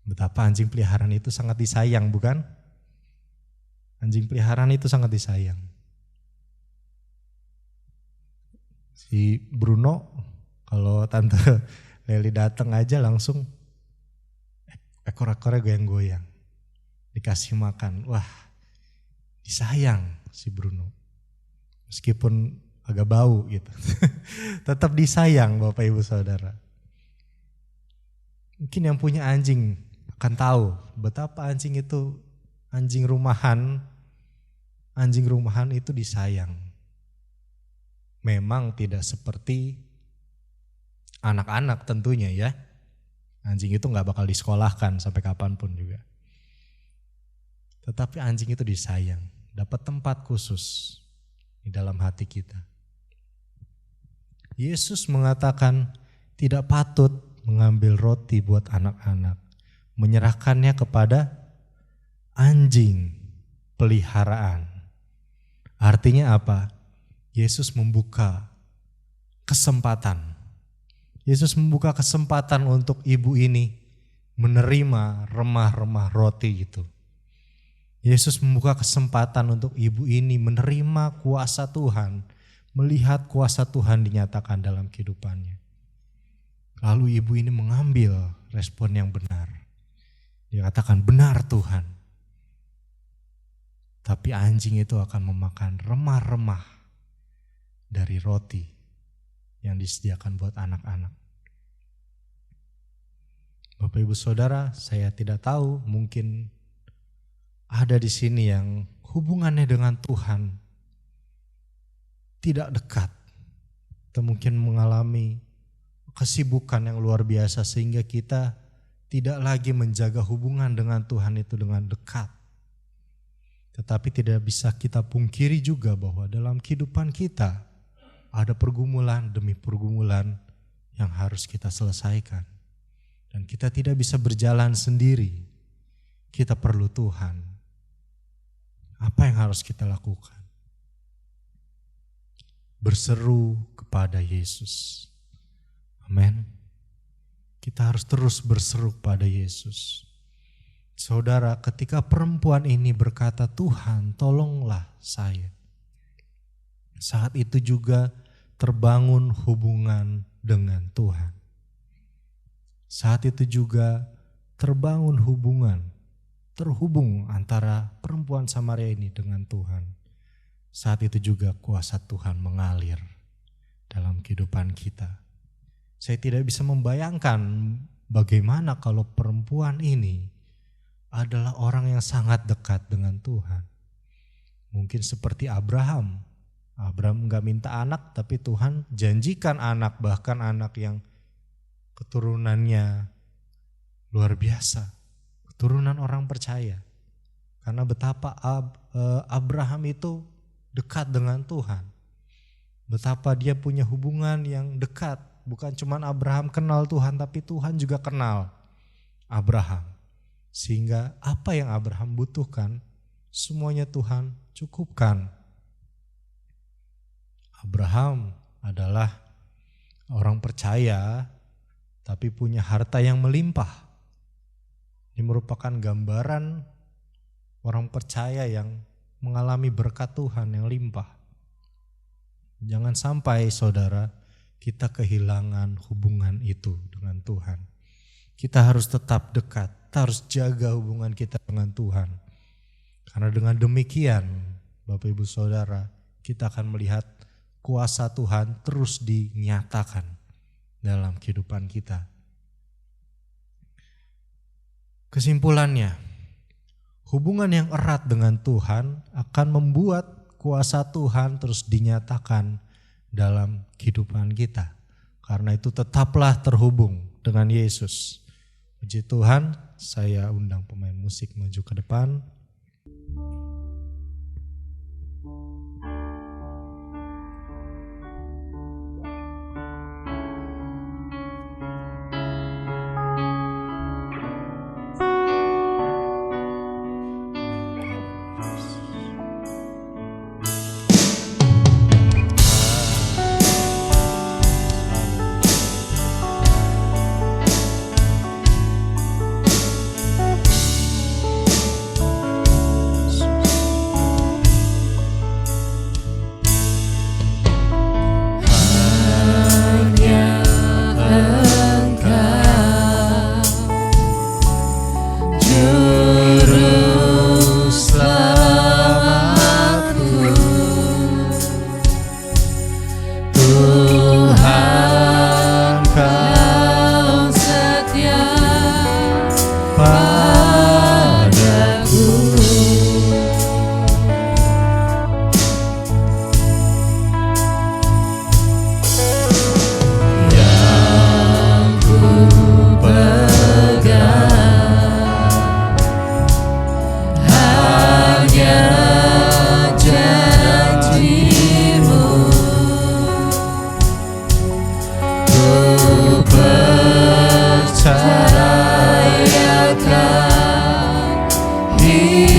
Betapa anjing peliharaan itu sangat disayang, bukan? Anjing peliharaan itu sangat disayang. Si Bruno, kalau Tante Leli datang aja langsung ekor-ekornya goyang-goyang. Dikasih makan, wah disayang si Bruno. Meskipun agak bau gitu. Tetap disayang Bapak Ibu Saudara. Mungkin yang punya anjing akan tahu betapa anjing itu, anjing rumahan itu disayang. Memang tidak seperti anak-anak tentunya ya. Anjing itu gak bakal disekolahkan sampai kapanpun juga. Tetapi anjing itu disayang, dapat tempat khusus di dalam hati kita. Yesus mengatakan tidak patut mengambil roti buat anak-anak, menyerahkannya kepada anjing peliharaan. Artinya apa? Yesus membuka kesempatan. Yesus membuka kesempatan untuk ibu ini menerima remah-remah roti itu. Yesus membuka kesempatan untuk ibu ini menerima kuasa Tuhan, melihat kuasa Tuhan dinyatakan dalam kehidupannya. Lalu ibu ini mengambil respon yang benar. Dia katakan, benar Tuhan. Tapi anjing itu akan memakan remah-remah dari roti yang disediakan buat anak-anak. Bapak Ibu Saudara, saya tidak tahu, mungkin ada di sini yang hubungannya dengan Tuhan tidak dekat. Atau mungkin mengalami kesibukan yang luar biasa sehingga kita tidak lagi menjaga hubungan dengan Tuhan itu dengan dekat. Tetapi tidak bisa kita pungkiri juga bahwa dalam kehidupan kita ada pergumulan demi pergumulan yang harus kita selesaikan. Dan kita tidak bisa berjalan sendiri. Kita perlu Tuhan. Apa yang harus kita lakukan? Berseru kepada Yesus. Amin. Kita harus terus berseru kepada Yesus. Saudara, ketika perempuan ini berkata, Tuhan tolonglah saya. Saat itu juga terbangun hubungan dengan Tuhan. Saat itu juga terbangun terhubung antara perempuan Samaria ini dengan Tuhan. Saat itu juga kuasa Tuhan mengalir dalam kehidupan kita. Saya tidak bisa membayangkan bagaimana kalau perempuan ini adalah orang yang sangat dekat dengan Tuhan. Mungkin seperti Abraham. Abraham gak minta anak tapi Tuhan janjikan anak, bahkan anak yang keturunannya luar biasa. Keturunan orang percaya. Karena betapa Abraham itu dekat dengan Tuhan. Betapa dia punya hubungan yang dekat. Bukan cuma Abraham kenal Tuhan, tapi Tuhan juga kenal Abraham. Sehingga apa yang Abraham butuhkan, semuanya Tuhan cukupkan. Abraham adalah orang percaya, tapi punya harta yang melimpah. Ini merupakan gambaran orang percaya yang mengalami berkat Tuhan yang limpah. Jangan sampai saudara kita kehilangan hubungan itu dengan Tuhan. Kita harus tetap dekat, kita harus jaga hubungan kita dengan Tuhan. Karena dengan demikian Bapak Ibu Saudara, kita akan melihat kuasa Tuhan terus dinyatakan dalam kehidupan kita. Kesimpulannya, hubungan yang erat dengan Tuhan akan membuat kuasa Tuhan terus dinyatakan dalam kehidupan kita. Karena itu tetaplah terhubung dengan Yesus. Puji Tuhan, saya undang pemain musik maju ke depan. glory.